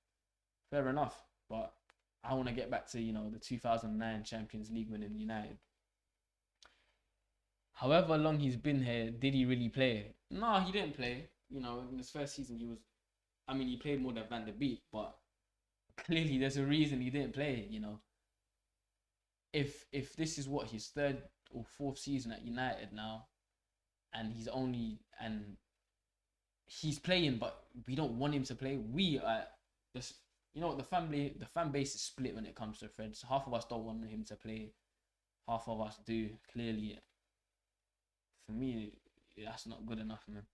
fair enough. But I want to get back to, you know, the 2009 Champions League winning United. However long he's been here, did he really play? No, he didn't play. You know, in his first season, he played more than Van der Beek, but clearly there's a reason he didn't play, you know. If this is what his third or fourth season at United now, and he's playing, but we don't want him to play. We are just, you know, the fan base is split when it comes to Fred. So half of us don't want him to play, half of us do. Clearly, for me, that's not good enough, man.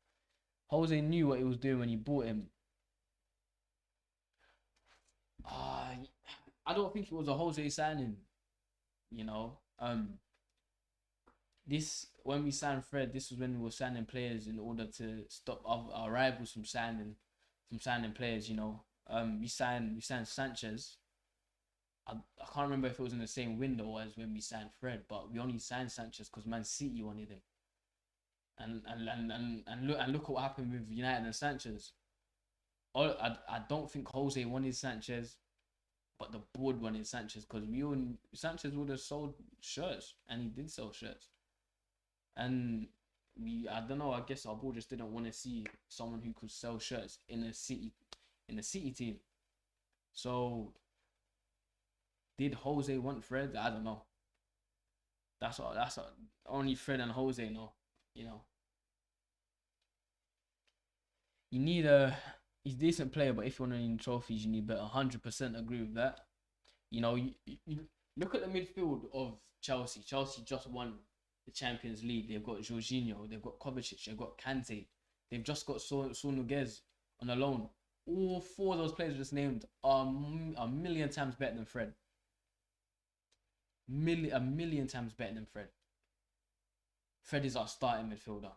Jose knew what he was doing when he bought him. I don't think it was a Jose signing. You know, when we signed Fred, this was when we were signing players in order to stop our rivals from signing players. You know, we signed Sanchez. I can't remember if it was in the same window as when we signed Fred, but we only signed Sanchez because Man City wanted him. And look what happened with United and Sanchez. I don't think Jose wanted Sanchez, but the board wanted Sanchez because Sanchez would have sold shirts, and he did sell shirts. And I don't know, I guess our board just didn't want to see someone who could sell shirts in a City team. So did Jose want Fred? I don't know. That's only Fred and Jose know, you know. You need he's a decent player, but if you want to win trophies, you need better. 100% agree with that. You know, you look at the midfield of Chelsea. Chelsea just won the Champions League. They've got Jorginho, they've got Kovacic, they've got Kante, they've just got Sonu Guez on a loan. All four of those players just named are a million times better than Fred. A million times better than Fred. Fred is our starting midfielder.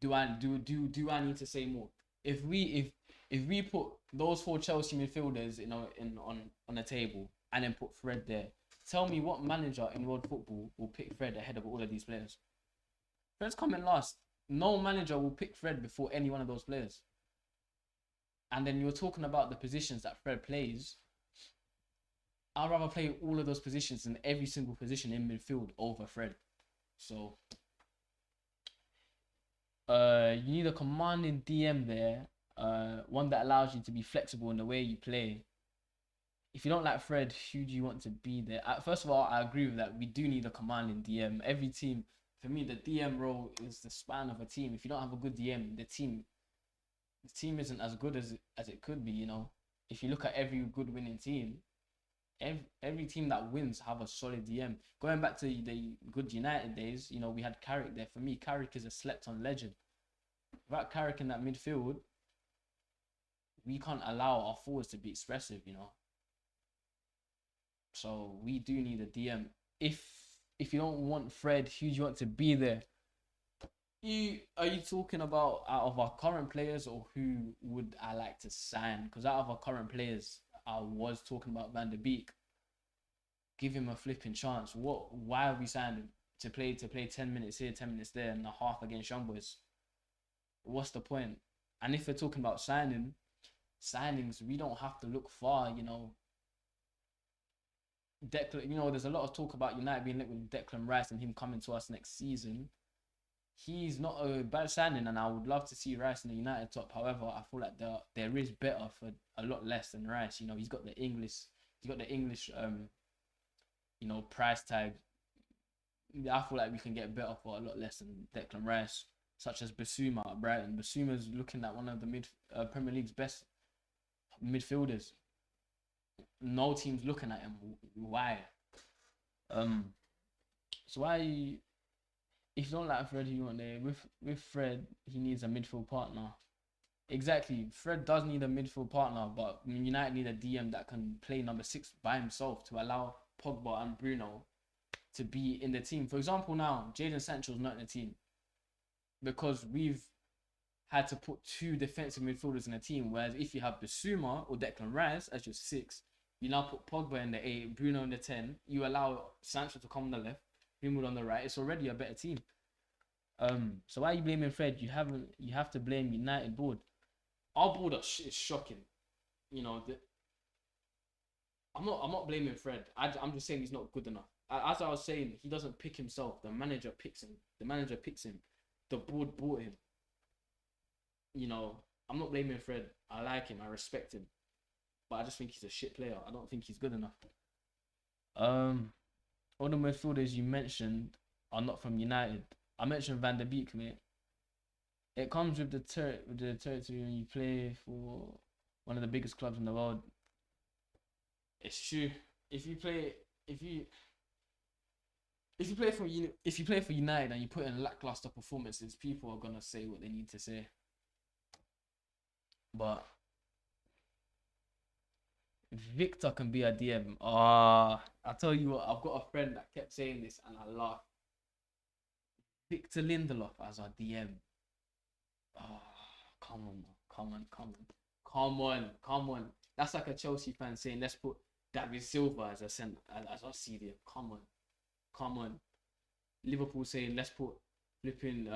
Do I need to say more? If we put those four Chelsea midfielders on a table and then put Fred there, tell me what manager in world football will pick Fred ahead of all of these players? Fred's coming last. No manager will pick Fred before any one of those players. And then you're talking about the positions that Fred plays. I'd rather play all of those positions in every single position in midfield over Fred. So you need a commanding DM there, one that allows you to be flexible in the way you play. If you don't like Fred, who do you want to be there? First of all, I agree with that. We do need a commanding DM. Every team, for me, the DM role is the span of a team. If you don't have a good DM, the team isn't as good as it could be. You know, if you look at every good winning team, every team that wins have a solid DM. Going back to the good United days, you know, we had Carrick there. For me, Carrick is a slept-on legend. Without Carrick in that midfield, we can't allow our forwards to be expressive, you know. So we do need a DM. If you don't want Fred, who do you want to be there? Are you talking about out of our current players, or who would I like to sign? Because out of our current players, I was talking about Van der Beek. Give him a flipping chance. Why have we signed him? To play 10 minutes here, 10 minutes there, and a half against Young Boys? What's the point? And if we're talking about signings, we don't have to look far, you know. There's a lot of talk about United being linked with Declan Rice and him coming to us next season. He's not a bad signing, and I would love to see Rice in the United top. However, I feel like there is better for a lot less than Rice. You know, he's got the English You got the English, price tag. I feel like we can get better for a lot less than Declan Rice, such as Basuma at Brighton. Basuma's looking at one of the Premier League's best midfielders. No team's looking at him. Why? So why? If you don't like Fred, you want there with Fred, he needs a midfield partner. Exactly, Fred does need a midfield partner, but United need a DM that can play number 6 by himself to allow Pogba and Bruno to be in the team. For example, now Jadon Sancho's not in the team because we've had to put 2 defensive midfielders in the team. Whereas if you have Basuma or Declan Rice as your 6, you now put Pogba in the 8, Bruno in the 10. You allow Sancho to come on the left, Greenwood on the right. It's already a better team. So why are you blaming Fred? You have to blame United board. Our board is shocking. I'm not blaming Fred. I'm just saying he's not good enough. As I was saying, he doesn't pick himself. The manager picks him. The board bought him. I'm not blaming Fred. I like him. I respect him. But I just think he's a shit player. I don't think he's good enough. All the midfielders you mentioned are not from United. I mentioned Van der Beek, mate. It comes with the territory when you play for one of the biggest clubs in the world. It's true. If you play for United and you put in lackluster performances, people are gonna say what they need to say. But Victor can be a DM. I tell you what, I've got a friend that kept saying this and I laugh. Victor Lindelof as our DM. Come on. That's like a Chelsea fan saying, let's put David Silva as our CDM. Come on. Liverpool saying, let's put flipping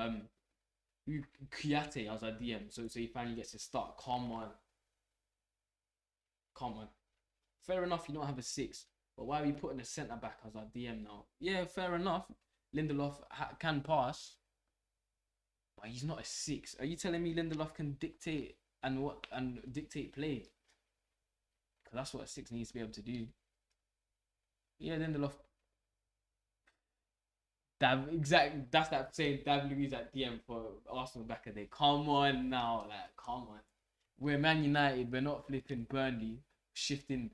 Kouyaté as our DM. So he finally gets to start. Come on. Fair enough, you don't have a 6. But why are we putting a centre back as our DM now? Yeah, fair enough. Lindelof can pass. But he's not a 6. Are you telling me Lindelof can dictate and dictate play? Because that's what a 6 needs to be able to do. Yeah, Lindelof. That's that saying David Luiz at DM for Arsenal back in the day. Come on now, come on. We're Man United. We're not flipping Burnley. Shifting.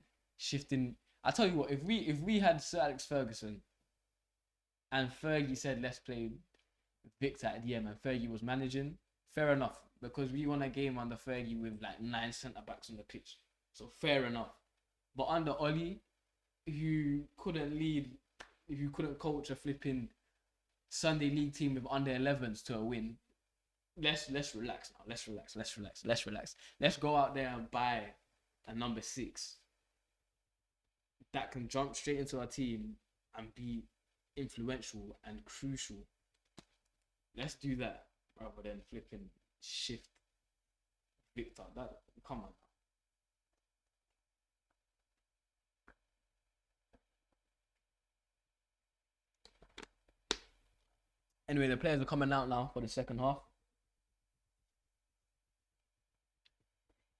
I tell you what, if we had Sir Alex Ferguson and Fergie said let's play Victor at DM and Fergie was managing, fair enough, because we won a game under Fergie with 9 centre backs on the pitch, so fair enough. But under Oli, if you couldn't coach a flipping Sunday League team with under 11s to a win, let's relax now. Let's relax. Let's go out there and buy a number 6 that can jump straight into our team and be influential and crucial. Let's do that rather than flipping shift Victor. Come on. Anyway, the players are coming out now for the second half.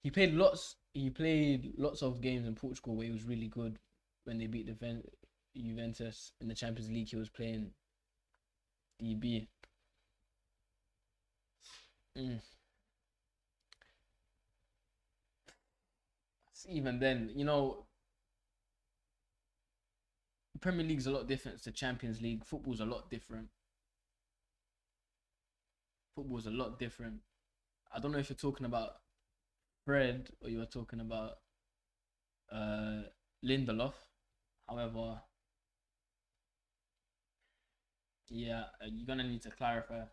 He played lots of games in Portugal where he was really good. When they beat Juventus in the Champions League, he was playing DB. Even then, Premier League's a lot different to Champions League. Football's a lot different. I don't know if you're talking about Fred or you were talking about Lindelof. However, yeah, you're gonna need to clarify.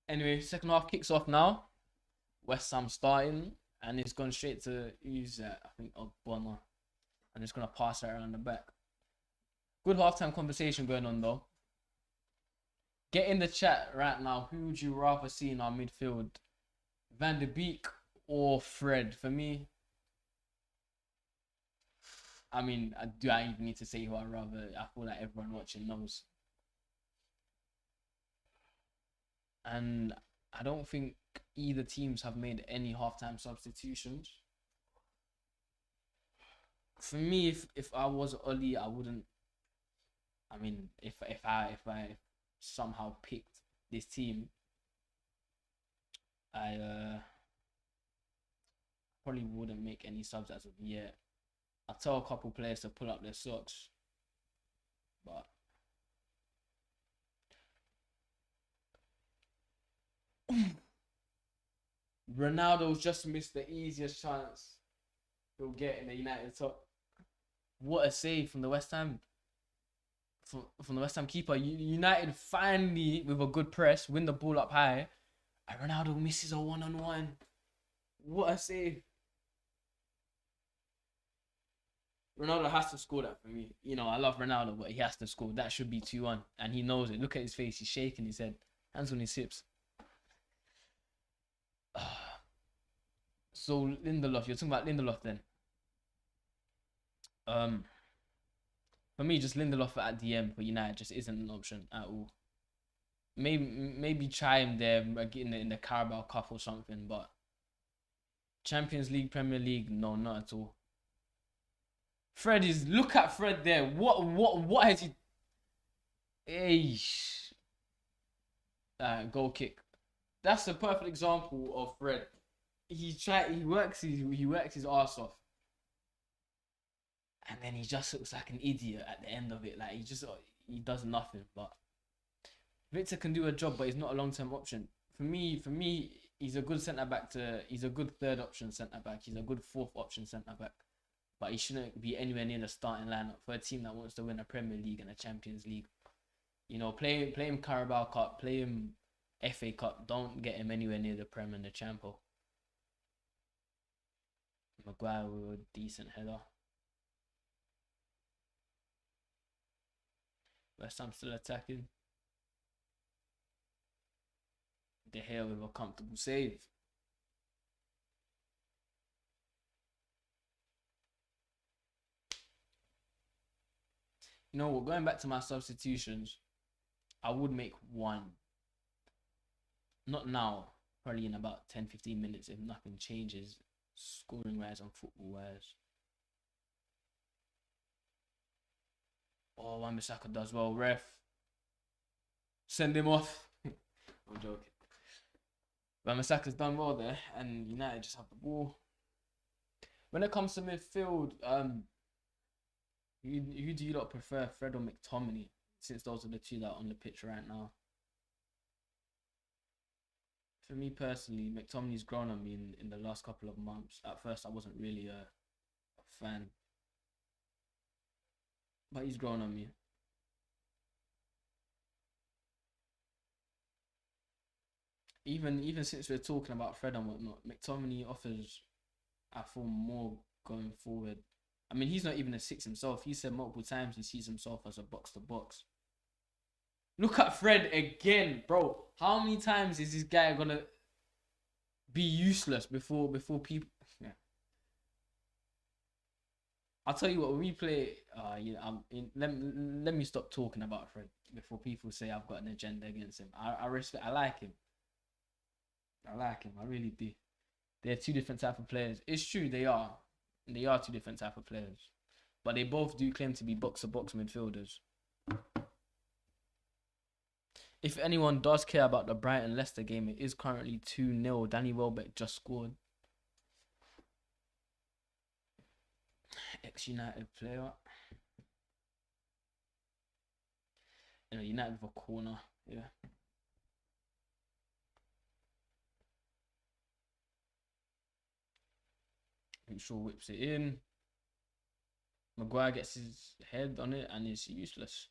Anyway, second half kicks off now. West Ham starting, and it's gone straight to use I think Ogbonna. I'm just gonna pass it around the back. Good halftime conversation going on though. Get in the chat right now. Who would you rather see in our midfield? Van der Beek or Fred? For me, I mean, do I even need to say who I rather? I feel like everyone watching knows. And I don't think either teams have made any halftime substitutions. For me, if I was Oli, I wouldn't. I mean, if I somehow picked this team, I probably wouldn't make any subs as of yet. I'll tell a couple players to pull up their socks, but Ronaldo's just missed the easiest chance he'll get in the United top. What a save from the West Ham. From the West Ham keeper. United finally, with a good press, win the ball up high. And Ronaldo misses a one-on-one. What a save. Ronaldo has to score that for me. You know, I love Ronaldo, but he has to score. That should be 2-1. And he knows it. Look at his face. He's shaking his head. Hands on his hips. So, Lindelof. You're talking about Lindelof then. For me, just Lindelof at DM for United just isn't an option at all. Maybe try him there in the Carabao Cup or something, but Champions League, Premier League, no, not at all. Fred is, look at Fred there. What has he? Hey, goal kick. That's a perfect example of Fred. He works his ass off, and then he just looks like an idiot at the end of it. Like he does nothing. But Victor can do a job, but he's not a long-term option. For me, he's a good centre back. He's a good third option centre back. He's a good fourth option centre back. But he shouldn't be anywhere near the starting lineup for a team that wants to win a Premier League and a Champions League. You know, play him Carabao Cup, play him FA Cup. Don't get him anywhere near the Prem and the Champo. Maguire with a decent header. West Ham still attacking. De Gea with a comfortable save. You know what? Going back to my substitutions, I would make one. Not now. Probably in about 10-15 minutes if nothing changes. Scoring wise and football wise. Oh, Wan-Bissaka does well. Ref. Send him off. I'm joking. Wan-Bissaka's done well there. And United just have the ball. When it comes to midfield, who do you lot prefer, Fred or McTominay? Since those are the two that are on the pitch right now. For me personally, McTominay's grown on me in the last couple of months. At first, I wasn't really a fan. But he's grown on me. Even since we're talking about Fred and whatnot, McTominay offers, I feel, more going forward. I mean, he's not even a 6 himself. He said multiple times he sees himself as a box-to-box. Look at Fred again, bro. How many times is this guy gonna be useless before people? Yeah. I'll tell you what. When we play, let me stop talking about Fred before people say I've got an agenda against him. I respect. I like him. I really do. They're two different type of players. It's true they are. They are two different type of players, but they both do claim to be box-to-box midfielders. If anyone does care about the Brighton-Leicester game, it is currently 2-0. Danny Welbeck just scored. Ex-United player. United with a corner. Yeah. Shaw whips it in. Maguire gets his head on it and is useless.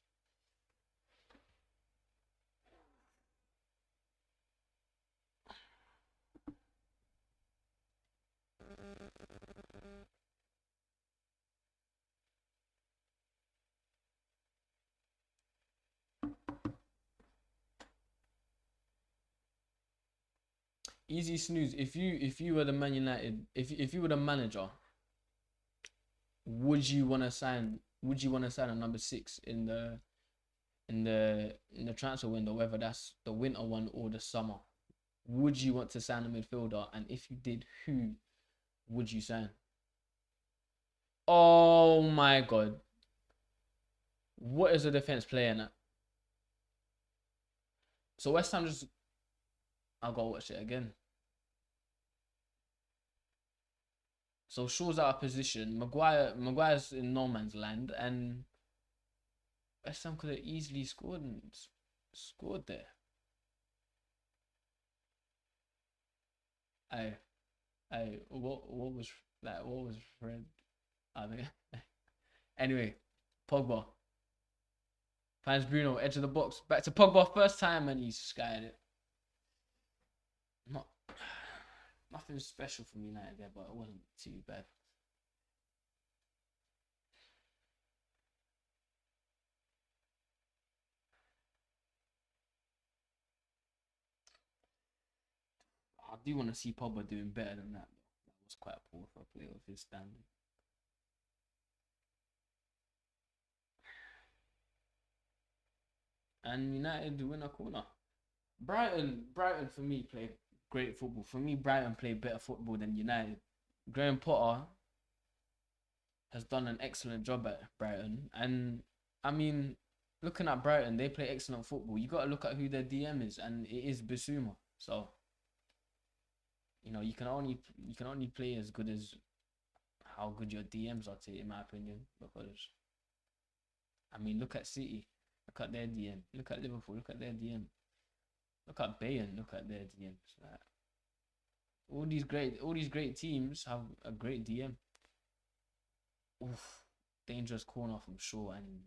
Easy snooze. If you were the Man United, if you were the manager, would you want to sign a number 6 in the transfer window, whether that's the winter one or the summer? Would you want to sign a midfielder? And if you did, who would you sign? Oh my god. What is the defense playing at? So West Ham just. I'll go watch it again. So Shaw's out of position. Maguire's in no man's land, and West Ham could have easily scored there. What was that? What was Fred? I think. Anyway, Pogba finds Bruno edge of the box. Back to Pogba first time, and he's skied it. Not nothing special from United there, but it wasn't too bad. I do want to see Pogba doing better than that. That was quite poor for a player of his standing. And United win a corner. Brighton for me played great football. For me, Brighton played better football than United. Graham Potter has done an excellent job at Brighton, and I mean, looking at Brighton, they play excellent football. You got to look at who their DM is, and it is Bissouma. So, you can only play as good as how good your DMs are, in my opinion. Because, I mean, look at City, look at their DM. Look at Liverpool, look at their DM. Look at Bayern, look at their DMs. All these great teams have a great DM. Oof, dangerous corner from Shaw and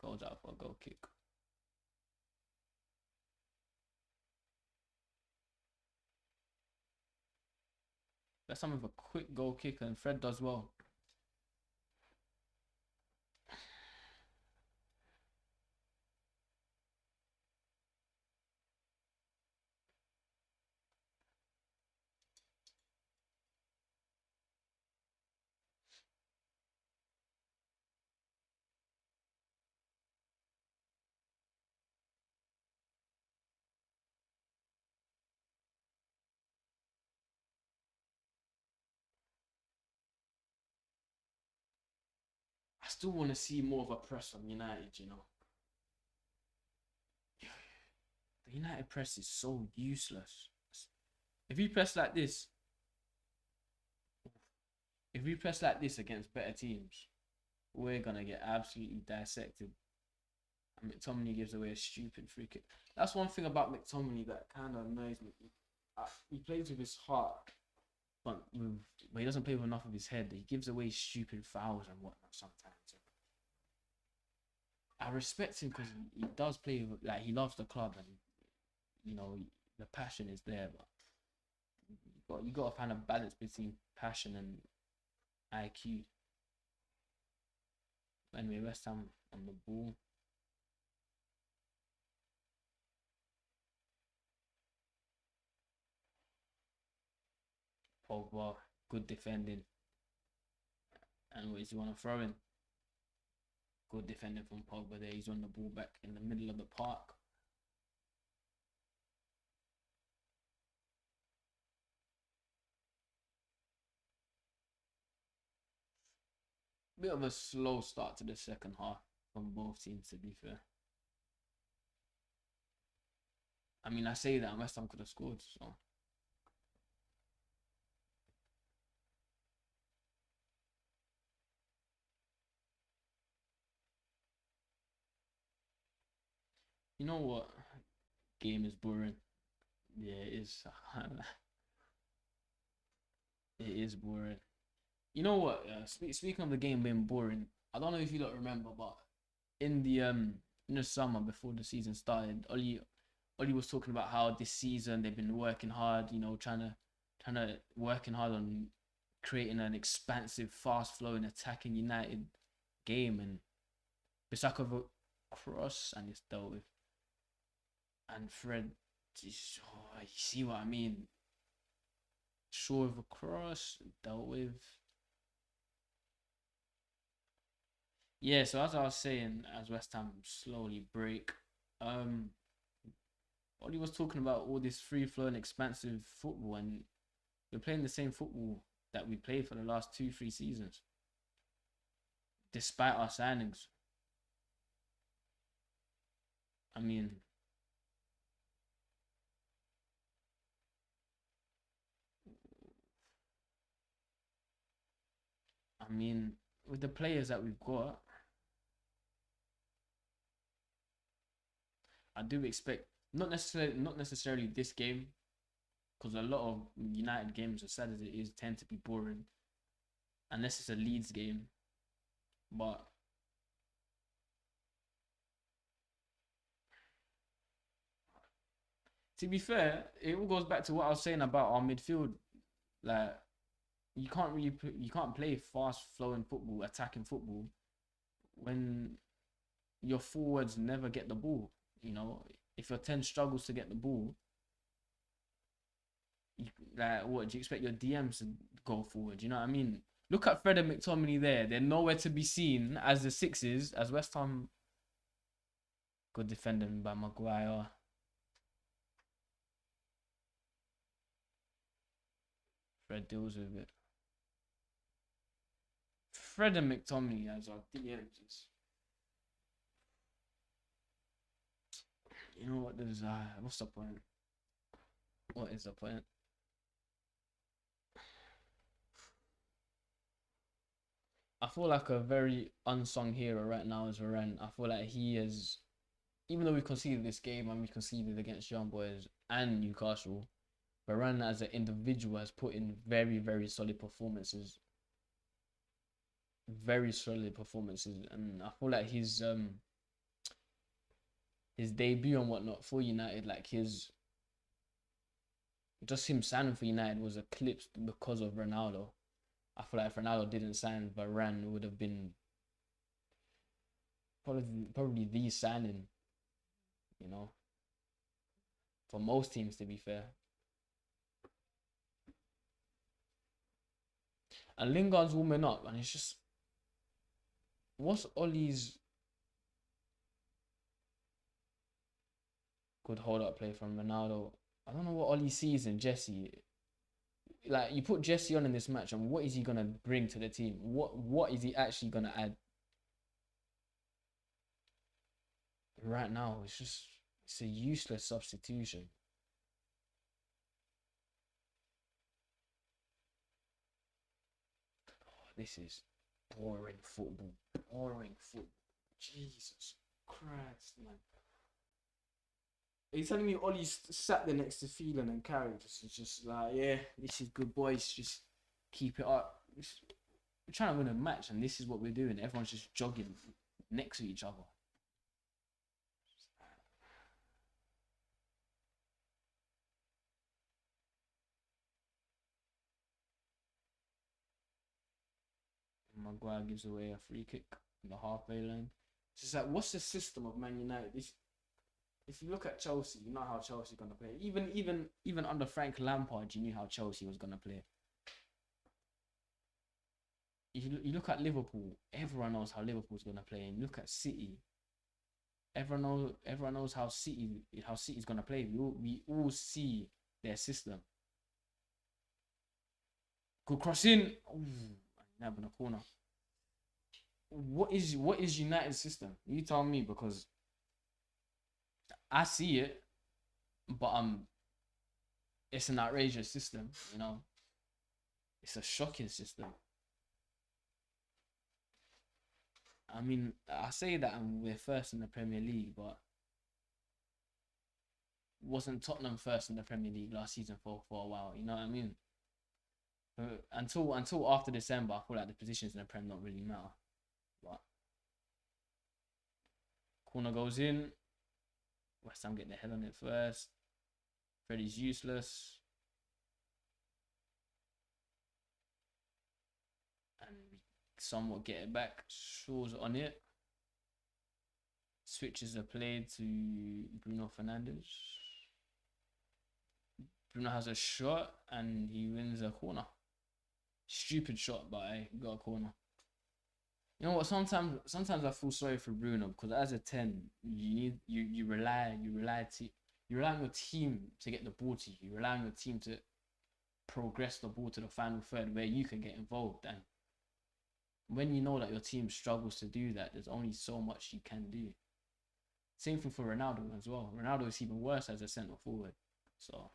goes out for a goal kick. Let's have a quick goal kick, and Fred does well. I still want to see more of a press from United. The United press is so useless. If we press like this, against better teams, we're gonna get absolutely dissected. And McTominay gives away a stupid free kick. That's one thing about McTominay that kind of annoys me. He plays with his heart, but he doesn't play with enough of his head. He gives away stupid fouls and whatnot sometimes. I respect him because he does play with, like, he loves the club, and the passion is there, but you got to find a balance between passion and IQ. Anyway, West Ham on the ball. Pogba, good defending. And what is he want to throw in? Good defending from Pogba there. He's on the ball back in the middle of the park. Bit of a slow start to the second half from both teams, to be fair. I mean, I say that West Ham could have scored, so. You know what? Game is boring. Yeah, it is. It is boring. You know what? Speaking of the game being boring, I don't know if you don't remember, but in the summer before the season started, Oli was talking about how this season they've been working hard. Trying to working hard on creating an expansive, fast flowing, attacking United game, and Bissaka cross, and it's dealt with. And Fred, you see what I mean? Short of a cross, dealt with. Yeah, so as I was saying, as West Ham slowly break, Ollie was talking about all this free flowing, expansive football, and we're playing the same football that we played for the last 2-3 seasons. despite our signings. I mean, with the players that we've got, I do expect not necessarily this game, because a lot of United games, as sad as it is, tend to be boring, unless it's a Leeds game. But to be fair, it all goes back to what I was saying about our midfield. Like, you can't play fast flowing football, attacking football, when your forwards never get the ball. You know, if your 10 struggles to get the ball, like, what do you expect your DMs to go forward? You know what I mean? Look at Fred and McTominay there. They're nowhere to be seen as the sixes, as West Ham. Good defending by Maguire. Fred deals with it. Fred and McTominay as our DMs. You know what? There's what's the point? What is the point? I feel like a very unsung hero right now is Varane. I feel like he is, even though we conceded this game and we conceded against Young Boys and Newcastle, Varane as an individual has put in very, very solid performances. Very solid performances. And I feel like his debut and whatnot for United, like just him signing for United was eclipsed because of Ronaldo. I feel like if Ronaldo didn't sign, Varane would have been probably the signing, you know, for most teams, to be fair. And Lingard's warming up, and it's just, what's Ollie's good hold-up play from Ronaldo? I don't know what Ollie sees in Jesse. Like, you put Jesse on in this match, and what is he gonna bring to the team? What is he actually gonna add? Right now, it's a useless substitution. Oh, this is boring football. Boring football. Jesus Christ, man. Are you telling me Ollie's sat there next to Phelan and Carrick? Just like, yeah, this is good, boys. Just keep it up. We're trying to win a match, and this is what we're doing. Everyone's just jogging next to each other. Maguire gives away a free kick in the halfway line. It's just like, what's the system of Man United? If you look at Chelsea, you know how Chelsea's gonna play. Even under Frank Lampard, you knew how Chelsea was gonna play. You look at Liverpool, everyone knows how Liverpool's gonna play. And you look at City, everyone knows how City's gonna play. We all see their system. Good crossing. Nab in a corner. What is United's system? You tell me, because I see it, but it's an outrageous system, you know. It's a shocking system. I mean, I say that we're first in the Premier League, but wasn't Tottenham first in the Premier League last season for a while? You know what I mean? Until after December, I feel like the positions in the Prem don't really matter. But corner goes in. West Ham get their head on it first. Freddie's useless. And we somewhat get it back. Shaw's on it. Switches the play to Bruno Fernandes. Bruno has a shot and he wins a corner. Stupid shot, but he got a corner. You know what? Sometimes I feel sorry for Bruno, because as a 10, you rely on your team to get the ball to you. You rely on your team to progress the ball to the final third, where you can get involved. And when you know that your team struggles to do that, there's only so much you can do. Same thing for Ronaldo as well. Ronaldo is even worse as a centre forward. So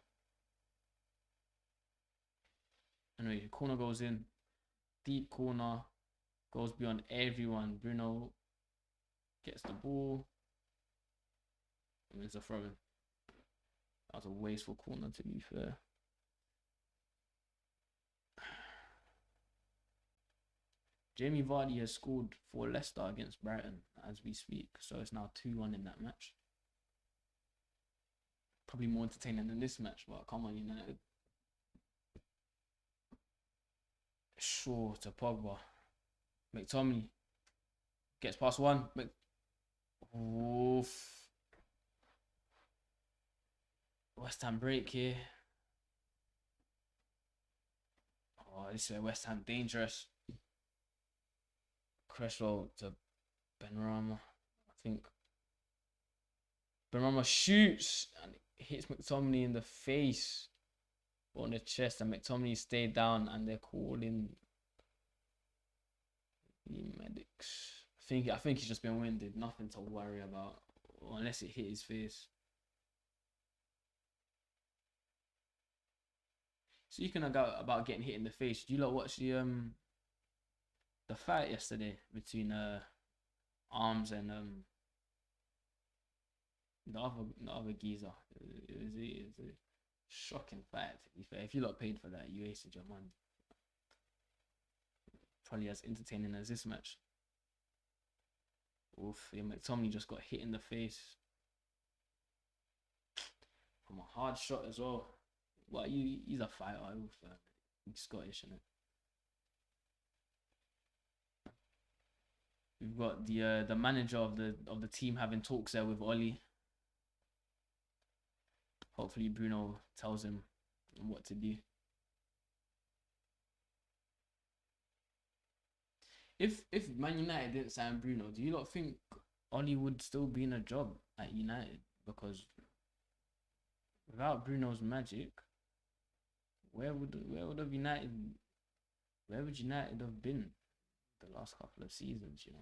anyway, the corner goes in, deep corner, goes beyond everyone. Bruno gets the ball. And it's a throw in. That was a wasteful corner, to be fair. Jamie Vardy has scored for Leicester against Brighton as we speak. So it's now 2-1 in that match. Probably more entertaining than this match, but come on, United. Sure, to Pogba. McTominay gets past one. Oof. West Ham break here. Oh, this is where West Ham dangerous. Cresswell to Benrahma. I think Benrahma shoots and hits McTominay in the face or on the chest, and McTominay stayed down, and they're calling the medics. I think he's just been winded. Nothing to worry about, unless it hit his face. Speaking about getting hit in the face, do you lot watch the fight yesterday between Arms and the other geezer? It was a shocking fight, to be fair. If you lot paid for that, you wasted your money. Probably as entertaining as this match. Oof, yeah, McTominay just got hit in the face from a hard shot as well. Well, he's a fighter. He's Scottish, isn't it? We've got the manager of the team having talks there with Oli. Hopefully Bruno tells him what to do. If Man United didn't sign Bruno, do you not think Oli would still be in a job at United? Because without Bruno's magic, where would United have been the last couple of seasons, you know?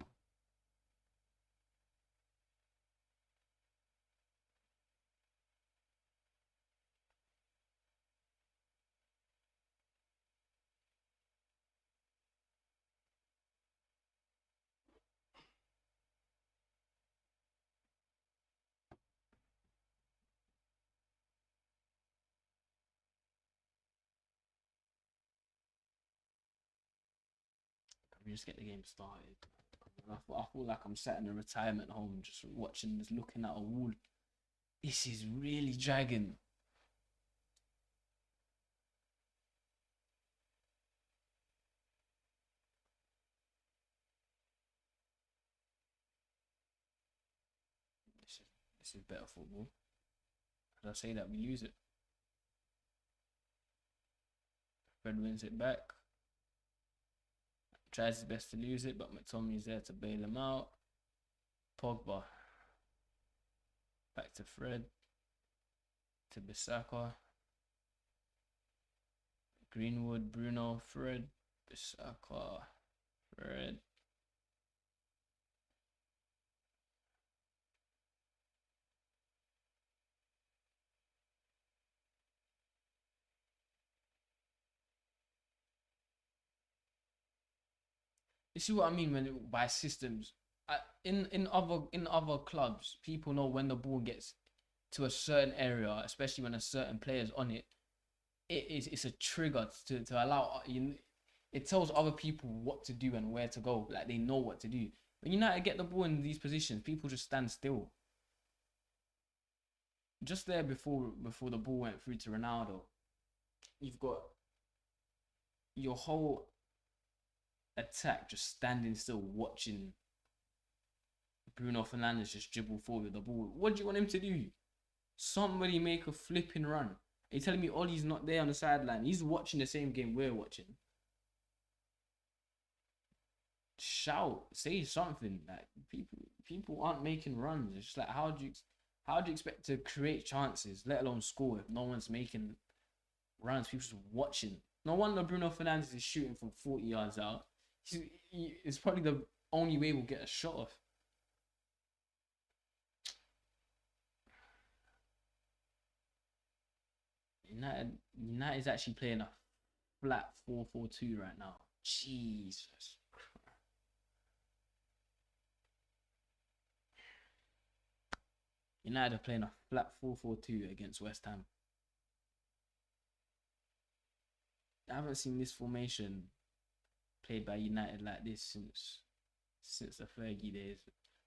Can we just get the game started? I feel like I'm sat in a retirement home just watching this, looking at a wall. This is really dragging. This is better football. As I say that, we lose it. Fred wins it back. Tries his best to lose it, but McTominay's there to bail him out. Pogba. Back to Fred. To Bissaka. Greenwood, Bruno, Fred. Bissaka. Fred. You see what I mean by systems? In other clubs, people know when the ball gets to a certain area, especially when a certain player's on it. It's a trigger to allow you. It tells other people what to do and where to go. Like, they know what to do. When United get the ball in these positions, people just stand still. Just there before the ball went through to Ronaldo, you've got your whole attack just standing still watching Bruno Fernandes just dribble forward with the ball. What do you want him to do? Somebody make a flipping run. Are you telling me Ollie's not there on the sideline? He's watching the same game we're watching. Shout, say something. Like, people aren't making runs. It's just like, how do you expect to create chances, let alone score, if no one's making runs? People just watching. No wonder Bruno Fernandes is shooting from 40 yards out. It's probably the only way we'll get a shot off. United's actually playing a flat 4-4-2 right now. Jesus. United are playing a flat 4-4-2 against West Ham. I haven't seen this formation played by United like this since the Fergie days.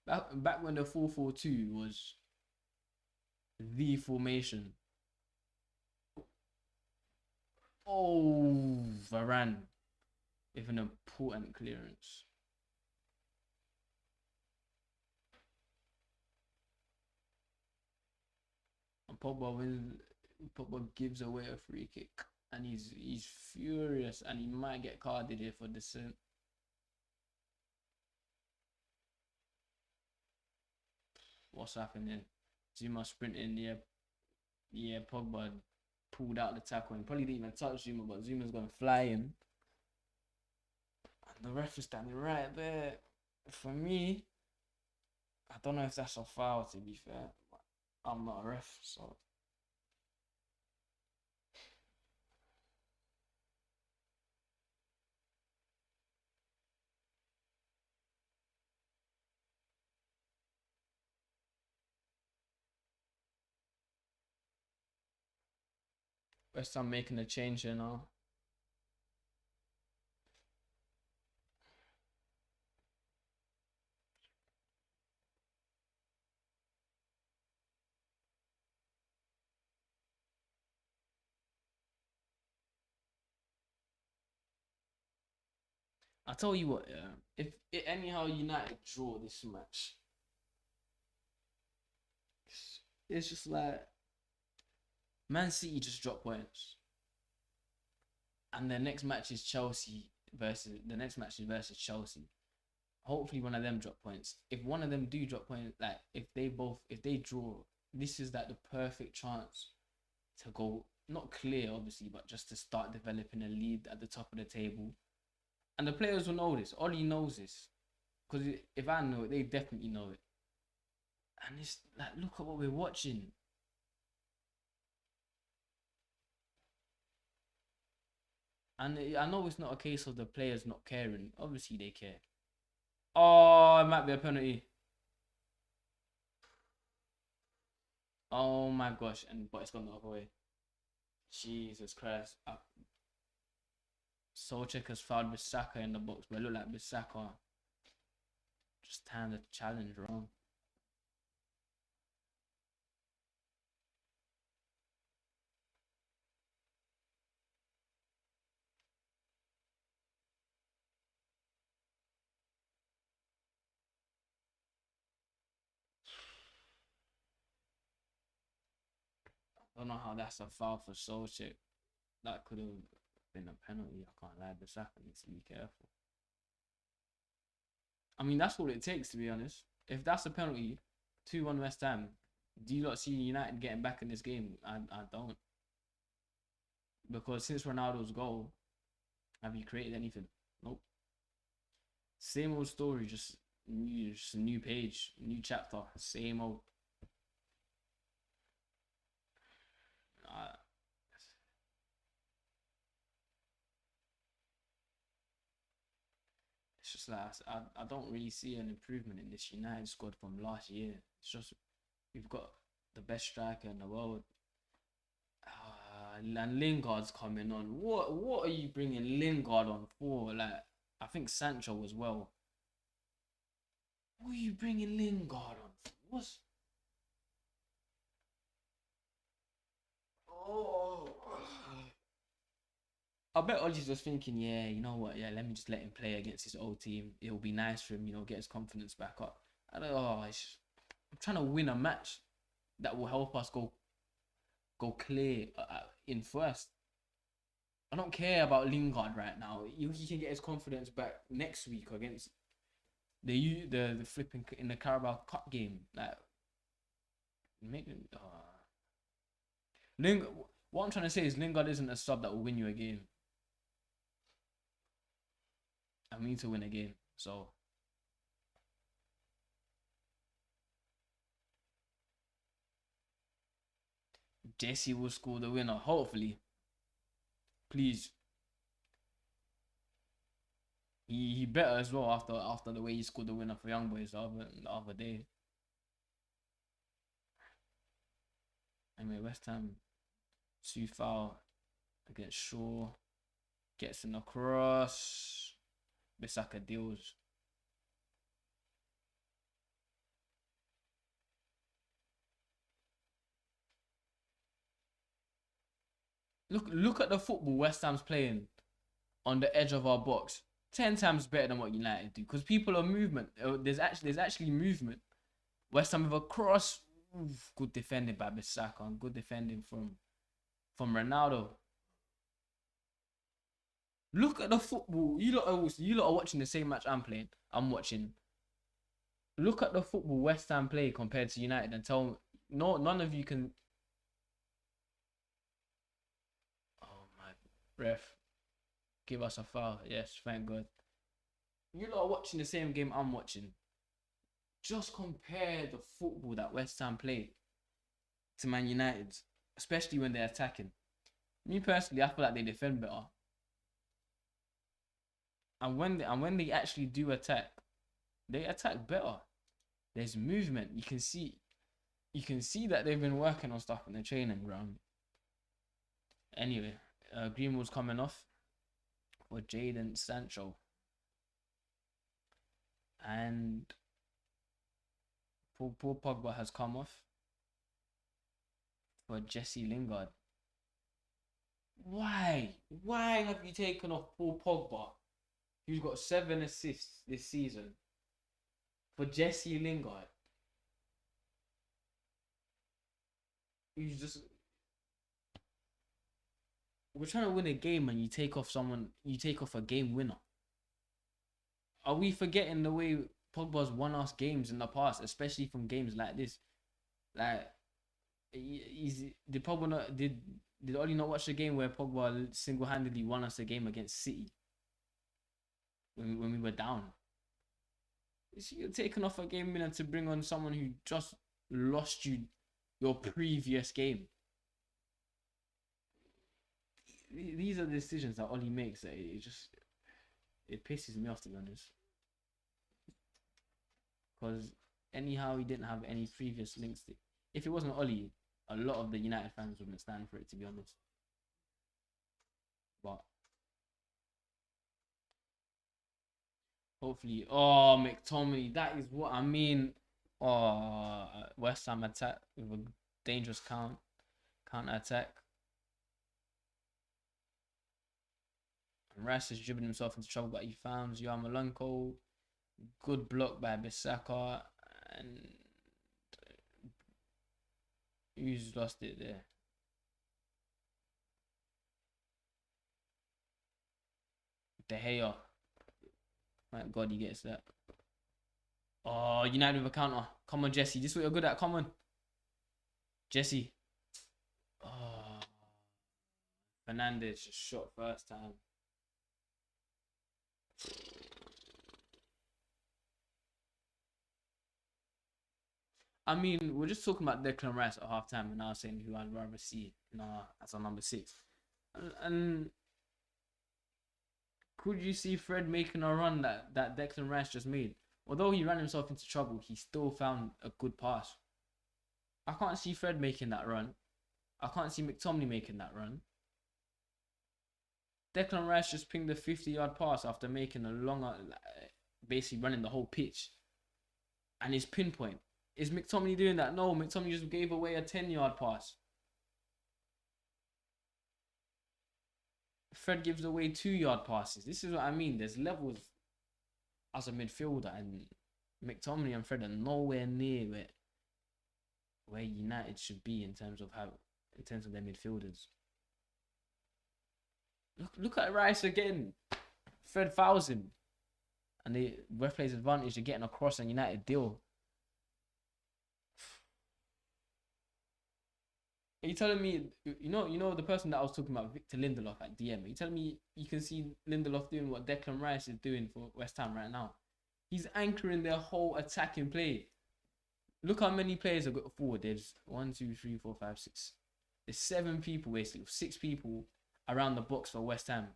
Back when the 4-4-2 was the formation. Oh, Varane with an important clearance. And Pogba gives away a free kick, and he's furious, and he might get carded here for dissent. What's happening? Zuma sprinting, yeah. Pogba pulled out the tackle and probably didn't even touch Zuma, but Zuma's gonna fly him. And the ref is standing right there. For me, I don't know if that's a foul, to be fair. I'm not a ref, so. West Ham making a change here now. I tell you what, if anyhow United draw this match, it's just like Man City just drop points, and the next match is versus Chelsea. Hopefully one of them drop points. If one of them do drop points, like if they draw, this is like the perfect chance to go, not clear obviously, but just to start developing a lead at the top of the table. And the players will know this. Ollie knows this. Because if I know it, they definitely know it. And it's like, look at what we're watching. And I know it's not a case of the players not caring. Obviously they care. Oh, it might be a penalty. Oh my gosh. But it's gone the other way. Jesus Christ. Solskjaer has fouled Bissaka in the box, but it looked like Bissaka just timed the challenge wrong. I don't know how that's a foul for Solskjaer. That could have been a penalty. I can't lie. Bissaka needs to be careful. I mean, that's all it takes, to be honest. If that's a penalty, 2-1 West Ham, do you not see United getting back in this game? I don't. Because since Ronaldo's goal, have you created anything? Nope. Same old story, just a new page, new chapter, same old. It's just like I don't really see an improvement in this United squad from last year. It's just we've got the best striker in the world, and Lingard's coming on. What are you bringing Lingard on for? Like, I think Sancho as well. What are you bringing Lingard on for? What's... Oh, I bet Ollie's just thinking, yeah, you know what? Yeah, let me just let him play against his old team. It'll be nice for him, get his confidence back up. I don't know. I'm trying to win a match that will help us go clear in first. I don't care about Lingard right now. He can get his confidence back next week against the flipping in the Carabao Cup game. Like, Lingard. What I'm trying to say is Lingard isn't a sub that will win you a game. and we need to win a game. So Jesse will score the winner, hopefully. Please. He better as well after the way he scored the winner for Young Boys the other day. Anyway, West Ham, Sufal against Shaw, gets in the cross. Bissaka deals. Look at the football West Ham's playing on the edge of our box. 10 times better than what United do, because people are movement. There's actually movement. West Ham with a cross. Oof, good defending by Bissaka and good defending from Ronaldo. Look at the football. You lot are watching the same match I'm watching. Look at the football West Ham play compared to United and tell me, none of you can. Oh my, ref, give us a foul. Yes, thank God. You lot are watching the same game I'm watching. Just compare the football that West Ham play to Man United, especially when they're attacking. Me personally, I feel like they defend better. And when they actually do attack, they attack better. There's movement. You can see that they've been working on stuff in the training ground. Anyway, Greenwood's coming off for Jadon Sancho. And Paul Pogba has come off for Jesse Lingard. Why have you taken off Paul Pogba, who's got 7 assists this season, for Jesse Lingard? We're trying to win a game and you take off a game winner. Are we forgetting the way Pogba's won us games in the past, especially from games like this? Like, did Oli not watch the game where Pogba single-handedly won us a game against City when we were down? You're taking off a game winner to bring on someone who just lost you your previous game. These are the decisions that Oli makes that it pisses me off, to be honest. Because anyhow, he didn't have any previous links to. If it wasn't Oli, a lot of the United fans wouldn't stand for it, to be honest. But hopefully, McTominay, that is what I mean. West Ham attack with a dangerous counter attack. And Rice has driven himself into trouble, but he found Yarmolenko. Good block by Bissaka, and who's lost it there? De Gea. My God, he gets that. Oh, United with a counter. Come on, Jesse. This is what you're good at. Come on, Jesse. Oh, Fernandes just shot first time. I mean, we're just talking about Declan Rice at halftime, and I was saying who I'd rather see as our number 6. And could you see Fred making a run that Declan Rice just made? Although he ran himself into trouble, he still found a good pass. I can't see Fred making that run. I can't see McTominay making that run. Declan Rice just pinged a 50-yard pass after making a longer, basically running the whole pitch. And his pinpoint. Is McTominay doing that? No, McTominay just gave away a 10-yard pass. Fred gives away 2-yard passes. This is what I mean. There's levels as a midfielder, and McTominay and Fred are nowhere near where United should be in terms of their midfielders. Look at Rice again. Fred fouls him, and the ref plays advantage. They're getting across, and United deal. Are you telling me, you know the person that I was talking about, Victor Lindelof at DM? Are you telling me you can see Lindelof doing what Declan Rice is doing for West Ham right now? He's anchoring their whole attacking play. Look how many players have got forward. There's 1, 2, 3, 4, 5, 6. There's 7 people basically, 6 people around the box for West Ham,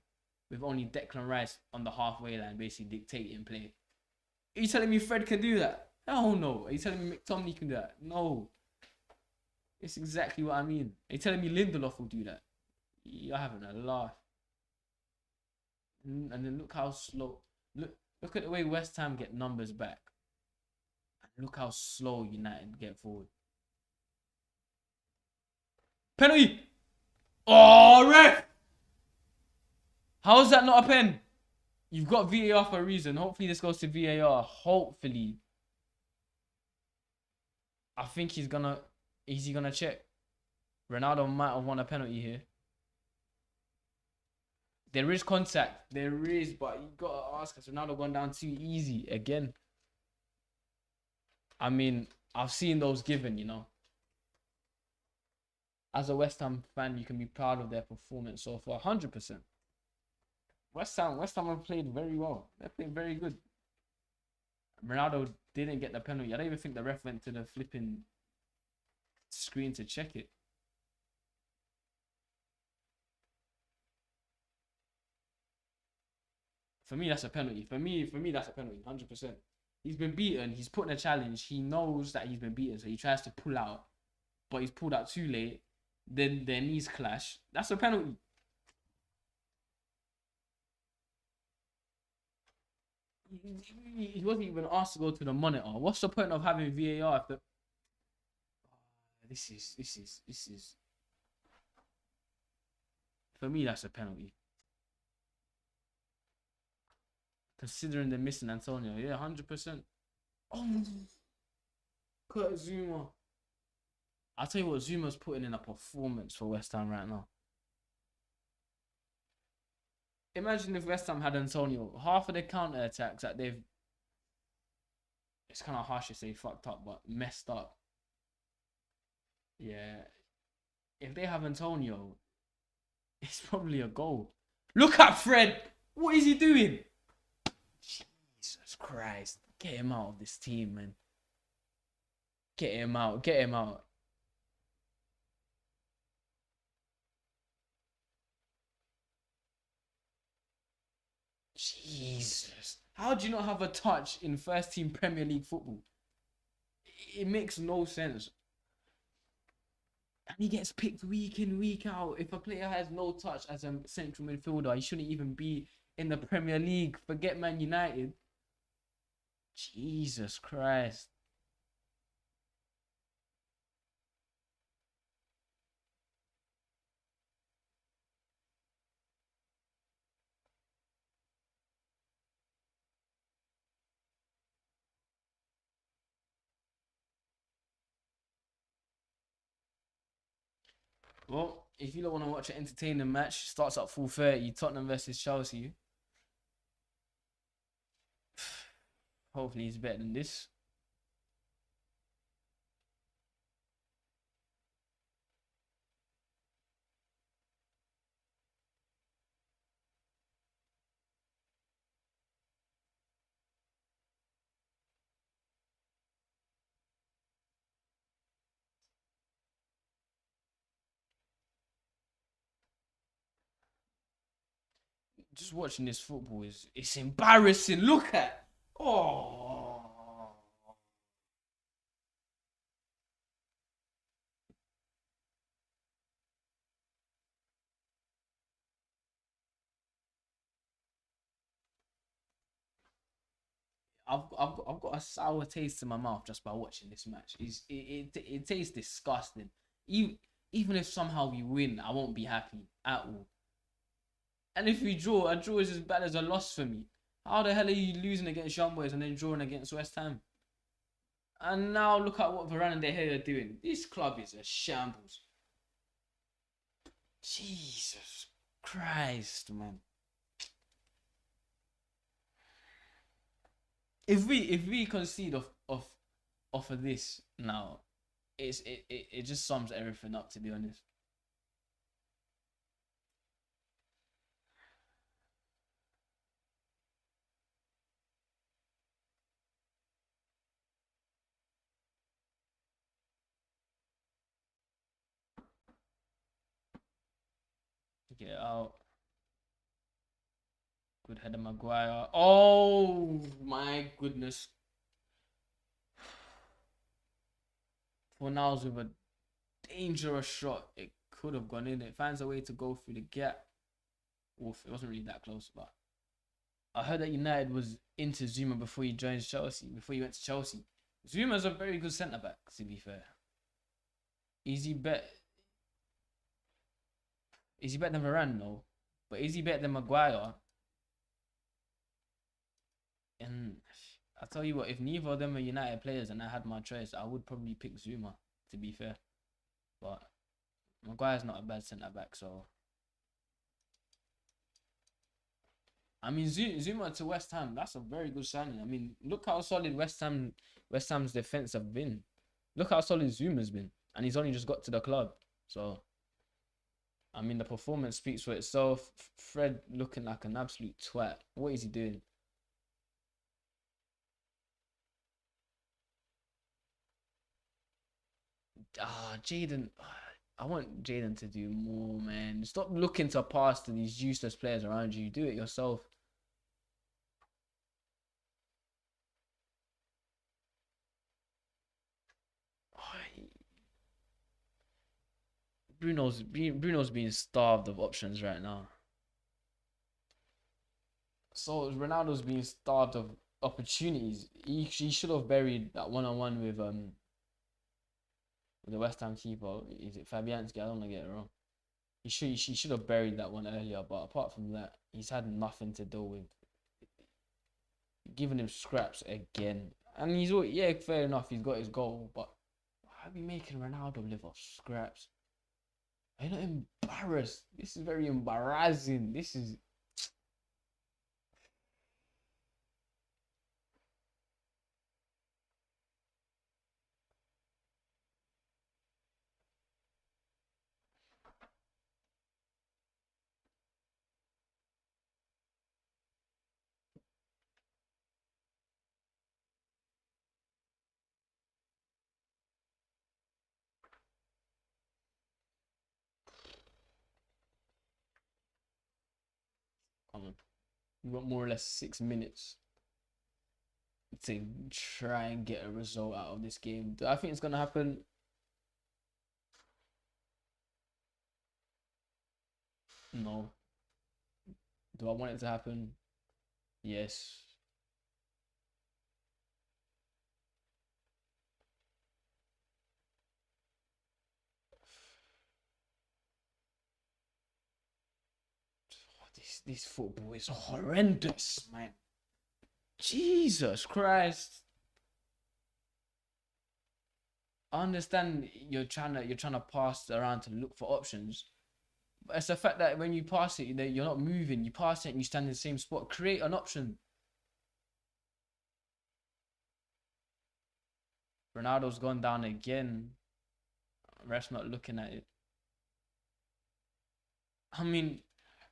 with only Declan Rice on the halfway line, basically dictating play. Are you telling me Fred can do that? Hell no. Are you telling me McTominay can do that? No. It's exactly what I mean. Are you telling me Lindelof will do that? You're having a laugh. And then look how slow. Look at the way West Ham get numbers back. And look how slow United get forward. Penalty! Oh, ref! How is that not a pen? You've got VAR for a reason. Hopefully this goes to VAR. Hopefully. I think he's gonna... Is he gonna check? Ronaldo might have won a penalty here. There is contact. There is, but you gotta ask us. Ronaldo gone down too easy again. I mean, I've seen those given, you know. As a West Ham fan, you can be proud of their performance so far. 100%. West Ham have played very well. They played very good. Ronaldo didn't get the penalty. I don't even think the ref went to the flipping screen to check it. For me, that's a penalty. For me, that's a penalty. 100%. He's been beaten. He's put in a challenge. He knows that he's been beaten, so he tries to pull out, but he's pulled out too late. Then their knees clash. That's a penalty. He wasn't even asked to go to the monitor. What's the point of having VAR if the... This is... For me, that's a penalty. Considering they're missing Antonio. Yeah, 100%. Oh, Kurt Zuma. I'll tell you what, Zuma's putting in a performance for West Ham right now. Imagine if West Ham had Antonio. Half of the counter attacks that they've... It's kind of harsh to say fucked up, but messed up. Yeah. If they have Antonio, it's probably a goal. Look at Fred! What is he doing? Jesus Christ. Get him out of this team, man. Get him out. Get him out. Jesus. How do you not have a touch in first team Premier League football? It makes no sense. And he gets picked week in, week out. If a player has no touch as a central midfielder, he shouldn't even be in the Premier League. Forget Man United. Jesus Christ. Well, if you don't want to watch an entertaining match, starts at 4:30, Tottenham versus Chelsea. Hopefully he's better than this. Just watching this football it's embarrassing. Look at... Oh. I've got a sour taste in my mouth just by watching this match. It tastes disgusting. Even if somehow we win, I won't be happy at all. And if we draw, a draw is as bad as a loss for me. How the hell are you losing against Young Boys and then drawing against West Ham? And now look at what Varane and De Gea are doing. This club is a shambles. Jesus Christ, man. If we concede off of this now, it just sums everything up, to be honest. Get it out. Good header, Maguire. Oh my goodness. Fornals with a dangerous shot. It could have gone in. It finds a way to go through the gap. Oof, it wasn't really that close, but I heard that United was into Zuma before he joined Chelsea, before he went to Chelsea. Zuma's a very good centre back, to be fair. Is he better? Is he better than Varane? No. But is he better than Maguire? And I tell you what, if neither of them are United players and I had my choice, I would probably pick Zuma, to be fair. But Maguire's not a bad centre back, so I mean Zuma to West Ham, that's a very good signing. I mean, look how solid West Ham's defense have been. Look how solid Zuma's been, and he's only just got to the club. So I mean, the performance speaks for itself. Fred looking like an absolute twat. What is he doing? Jaden. I want Jaden to do more, man. Stop looking to pass to these useless players around you. Do it yourself. Bruno's being starved of options right now. So Ronaldo's being starved of opportunities. He should have buried that one-on-one with the West Ham keeper. Is it Fabianski? I don't want to get it wrong. He should have buried that one earlier. But apart from that, he's had nothing to do with. Giving him scraps again, and he's all, yeah, fair enough. He's got his goal, but why are we making Ronaldo live off scraps? Are you not embarrassed? This is very embarrassing. This is. Come on. We've got more or less 6 minutes to try and get a result out of this game. Do I think it's gonna happen? No. Do I want it to happen? Yes. This football is horrendous, man. Jesus Christ. I understand you're trying to pass around to look for options. But it's the fact that when you pass it, you're not moving. You pass it and you stand in the same spot. Create an option. Ronaldo's gone down again. Ref's not looking at it. I mean,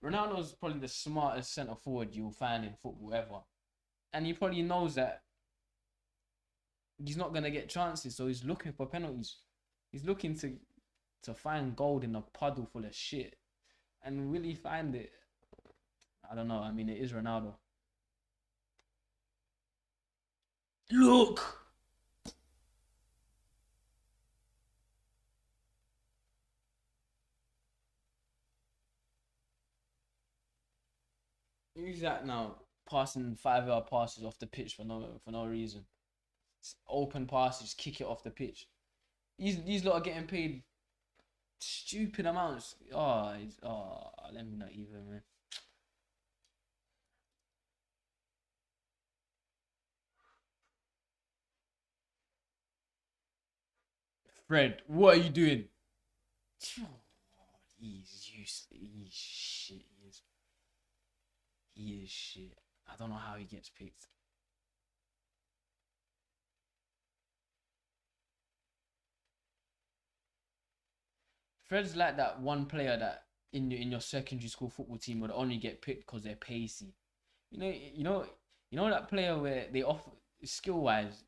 Ronaldo's probably the smartest centre forward you'll find in football ever. And he probably knows that he's not going to get chances, so he's looking for penalties. He's looking to find gold in a puddle full of shit. And will he find it? I don't know. I mean, it is Ronaldo. Look! Who's that now? Passing 5-yard passes off the pitch for no reason. It's open passes, kick it off the pitch. These lot are getting paid stupid amounts. Let me not even, man. Fred, what are you doing? He's useless. He's shit. He is shit. I don't know how he gets picked. Fred's like that one player that in your secondary school football team would only get picked because they're pacey. You know that player where they off skill wise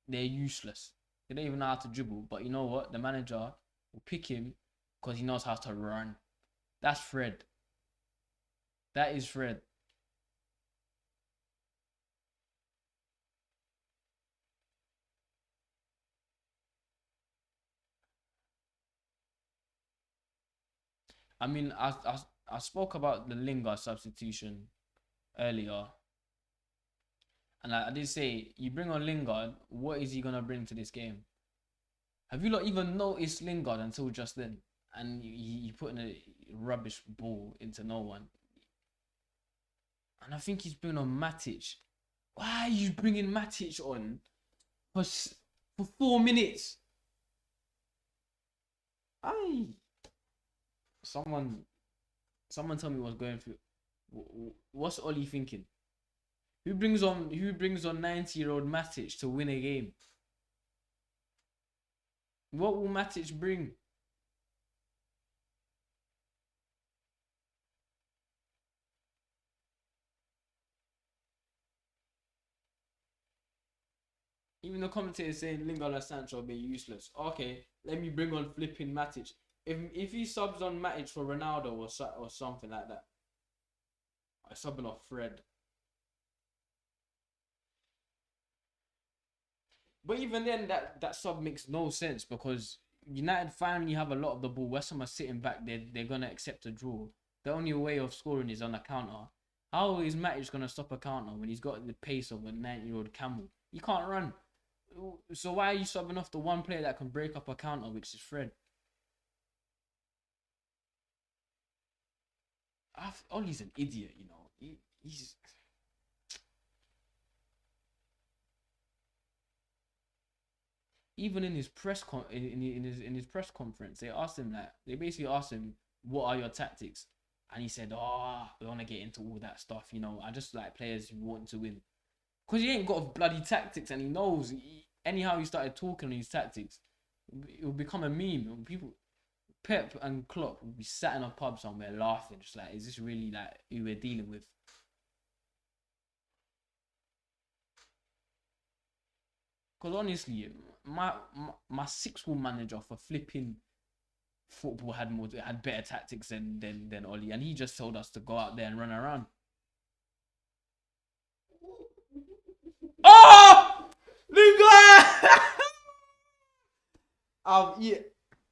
they're useless. They don't even know how to dribble. But you know what? The manager will pick him because he knows how to run. That's Fred. That is Fred. I mean, I spoke about the Lingard substitution earlier, and I did say you bring on Lingard. What is he gonna bring to this game? Have you not even noticed Lingard until just then? And you put in a rubbish ball into no one. And I think he's bringing on Matic. Why are you bringing Matic on for 4 minutes? Someone tell me what's going through. What's Ollie thinking? Who brings on 90-year-old Matic to win a game? What will Matic bring? Even the commentator is saying Lingard and Sancho are being useless. Okay, let me bring on flipping Matic. If he subs on Matic for Ronaldo or something like that, I subbing off Fred. But even then, that sub makes no sense because United finally have a lot of the ball. West Ham are sitting back. They're gonna accept a draw. The only way of scoring is on a counter. How is Matic gonna stop a counter when he's got the pace of a 90-year-old camel? He can't run. So why are you subbing off the one player that can break up a counter, which is Fred? Ollie's an idiot, you know. He's even in his in his press conference, they basically asked him, "What are your tactics?" And he said, "Oh, we want to get into all that stuff, you know. I just like players who want to win, cause he ain't got bloody tactics, and he knows. Anyhow, he started talking on his tactics, it will become a meme. People, Pep and Klopp will be sat in a pub somewhere laughing, just like, is this really like who we're dealing with?" Because honestly, my sixth will manager for flipping football had better tactics than Ollie, and he just told us to go out there and run around. Oh, Luca! Yeah.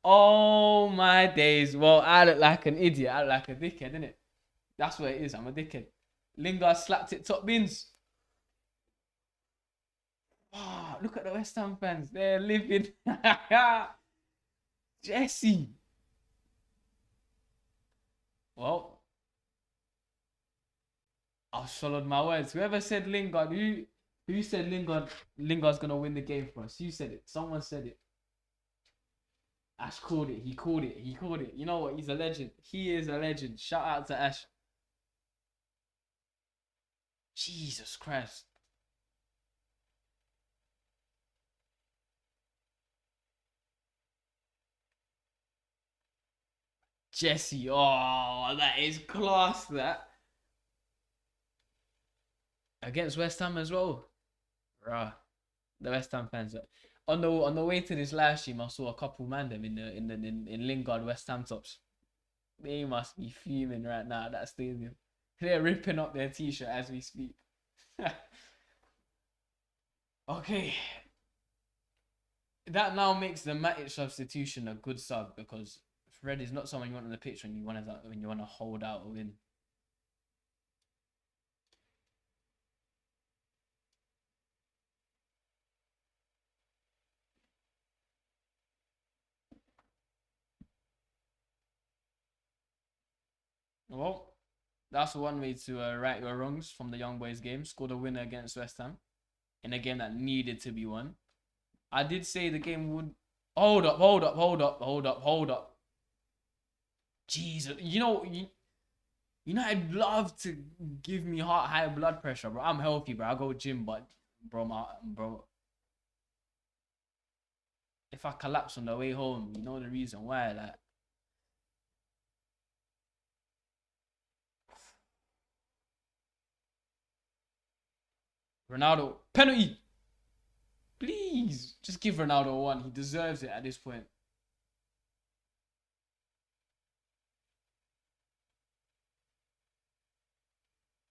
Oh my days. Well, I look like an idiot. I look like a dickhead, innit? That's what it is. I'm a dickhead. Lingard slapped it top bins. Oh, look at the West Ham fans. They're living. Jesse. Well, I swallowed my words. Whoever said Lingard, who said Lingard's gonna win the game for us? Who said it? Someone said it. Ash called it. He called it. He called it. You know what? He's a legend. He is a legend. Shout out to Ash. Jesus Christ. Jesse. Oh, that is class, that. Against West Ham as well. Bruh. The West Ham fans. On the way to this live stream, I saw a couple man them in Lingard West Ham tops. They must be fuming right now at that stadium. They're ripping up their t-shirt as we speak. Okay. That now makes the Matic substitution a good sub because Fred is not someone you want on the pitch when you want to hold out a win. Well, that's one way to right your wrongs from the Young Boys game. Scored a winner against West Ham in a game that needed to be won. I did say the game would. Hold up. Jesus, I'd love to give me high blood pressure, bro. I'm healthy, bro. I go gym, but bro, if I collapse on the way home, you know the reason why. Like, Ronaldo, penalty. Please, just give Ronaldo one. He deserves it at this point.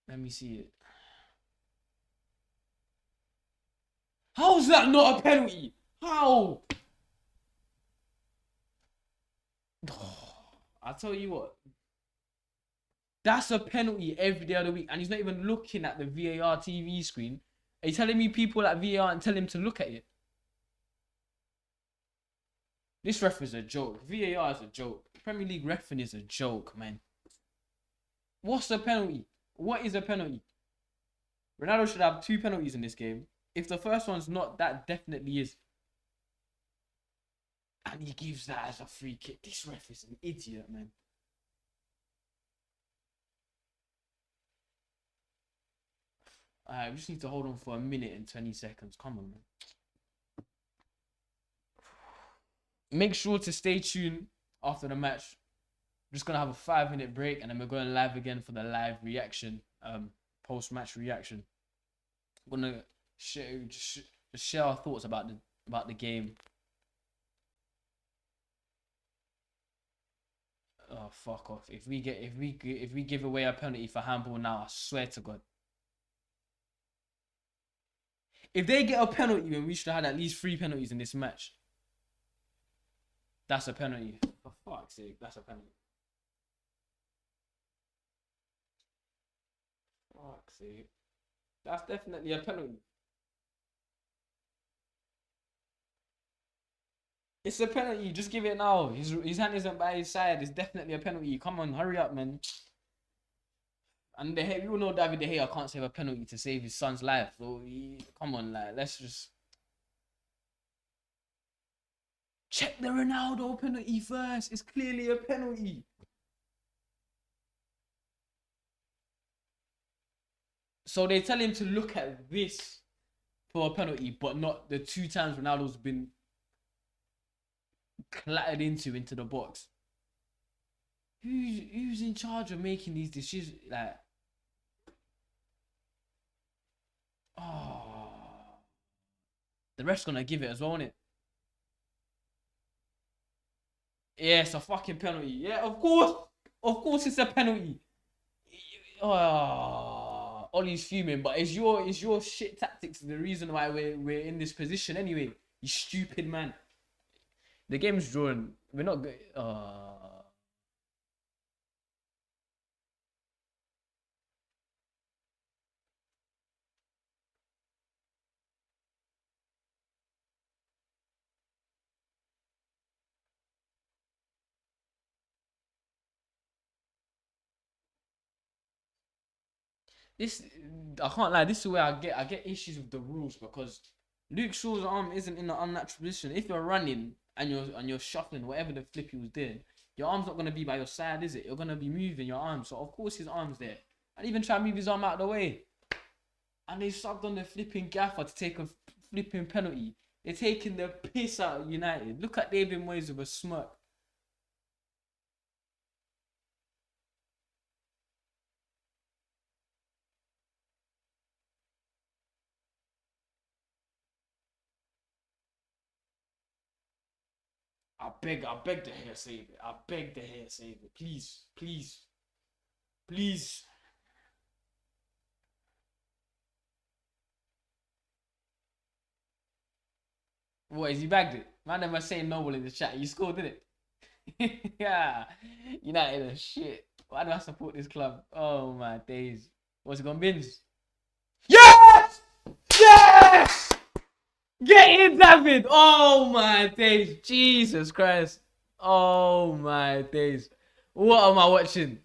Let me see it. How's that not a penalty? How? I'll tell you what. That's a penalty every day of the week. And he's not even looking at the VAR TV screen. Are you telling me people at VAR and tell him to look at it? This ref is a joke. VAR is a joke. Premier League refereeing is a joke, man. What's a penalty? What is a penalty? Ronaldo should have 2 penalties in this game. If the first one's not, that definitely is. And he gives that as a free kick. This ref is an idiot, man. We just need to hold on for a minute and 20 seconds. Come on, man. Make sure to stay tuned after the match. I'm just going to have a 5-minute break and then we're going live again for the live reaction, post-match reaction. I'm going to share our thoughts about the game. Oh, fuck off. If we give away a penalty for handball now, I swear to God. If they get a penalty, then we should have had at least 3 penalties in this match. That's a penalty. For fuck's sake, that's a penalty. Fuck's sake. That's definitely a penalty. It's a penalty. Just give it now. His hand isn't by his side. It's definitely a penalty. Come on, hurry up, man. And we all know David De Gea can't save a penalty to save his son's life. So come on, like, let's just check the Ronaldo penalty first. It's clearly a penalty. So they tell him to look at this for a penalty, but not the 2 times Ronaldo's been clattered into the box. Who's in charge of making these decisions? Like, oh, the ref's gonna give it as well, isn't it? Yeah, it's a fucking penalty. Yeah, of course, it's a penalty. Oh, Ollie's fuming, but is your shit tactics the reason why we're in this position anyway? You stupid man. The game's drawn. We're not good. This, I can't lie. This is where I get issues with the rules, because Luke Shaw's arm isn't in an unnatural position. If you're running and you're shuffling, whatever the flip he was doing, your arm's not gonna be by your side, is it? You're gonna be moving your arm. So of course his arm's there. And even try to move his arm out of the way. And they subbed on the flipping gaffer to take a flipping penalty. They're taking the piss out of United. Look at David Moyes with a smirk. I beg the hair save it. I beg the hair save it. Please, please, please. What, is he bagged it? Man, never saying noble in the chat. You scored, didn't it? Yeah. United are shit. Why do I support this club? Oh my days. What's it gonna bins? Yes! Yes! Get in, David! Oh my days. Jesus Christ. Oh my days. What am I watching?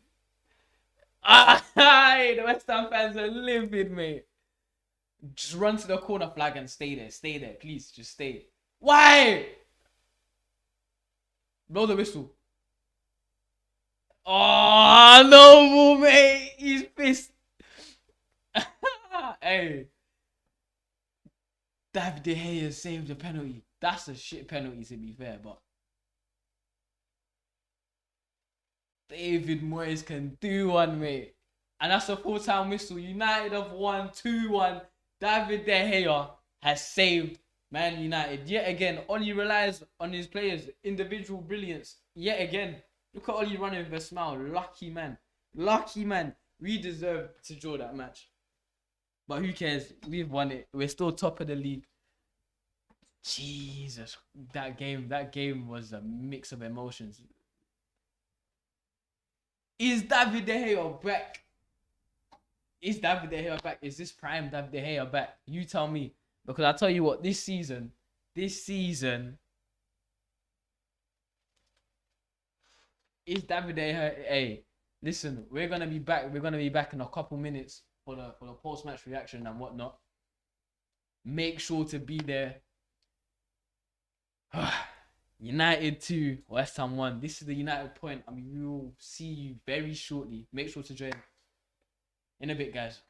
The West Ham fans are livid, mate. Just run to the corner flag and stay there. Stay there, please. Just stay. Why? Blow the whistle. Oh, no, mate. He's pissed. Hey. David De Gea saved the penalty. That's a shit penalty, to be fair, but David Moyes can do one, mate. And that's a full-time whistle. United have won 2-1. David De Gea has saved Man United. Yet again, Oli relies on his players' individual brilliance. Yet again, look at Oli running with a smile. Lucky man. Lucky man. We deserve to draw that match. But who cares? We've won it. We're still top of the league. Jesus. That game was a mix of emotions. Is David De Gea back? Is David De Gea back? Is this prime David De Gea back? You tell me. Because I tell you what, this season, is David De Gea. Hey, listen, we're gonna be back. We're gonna be back in a couple minutes for the post-match reaction and whatnot. Make sure to be there. United 2, West Ham 1. This is the United point. I mean, we will see you very shortly. Make sure to join. In a bit, guys.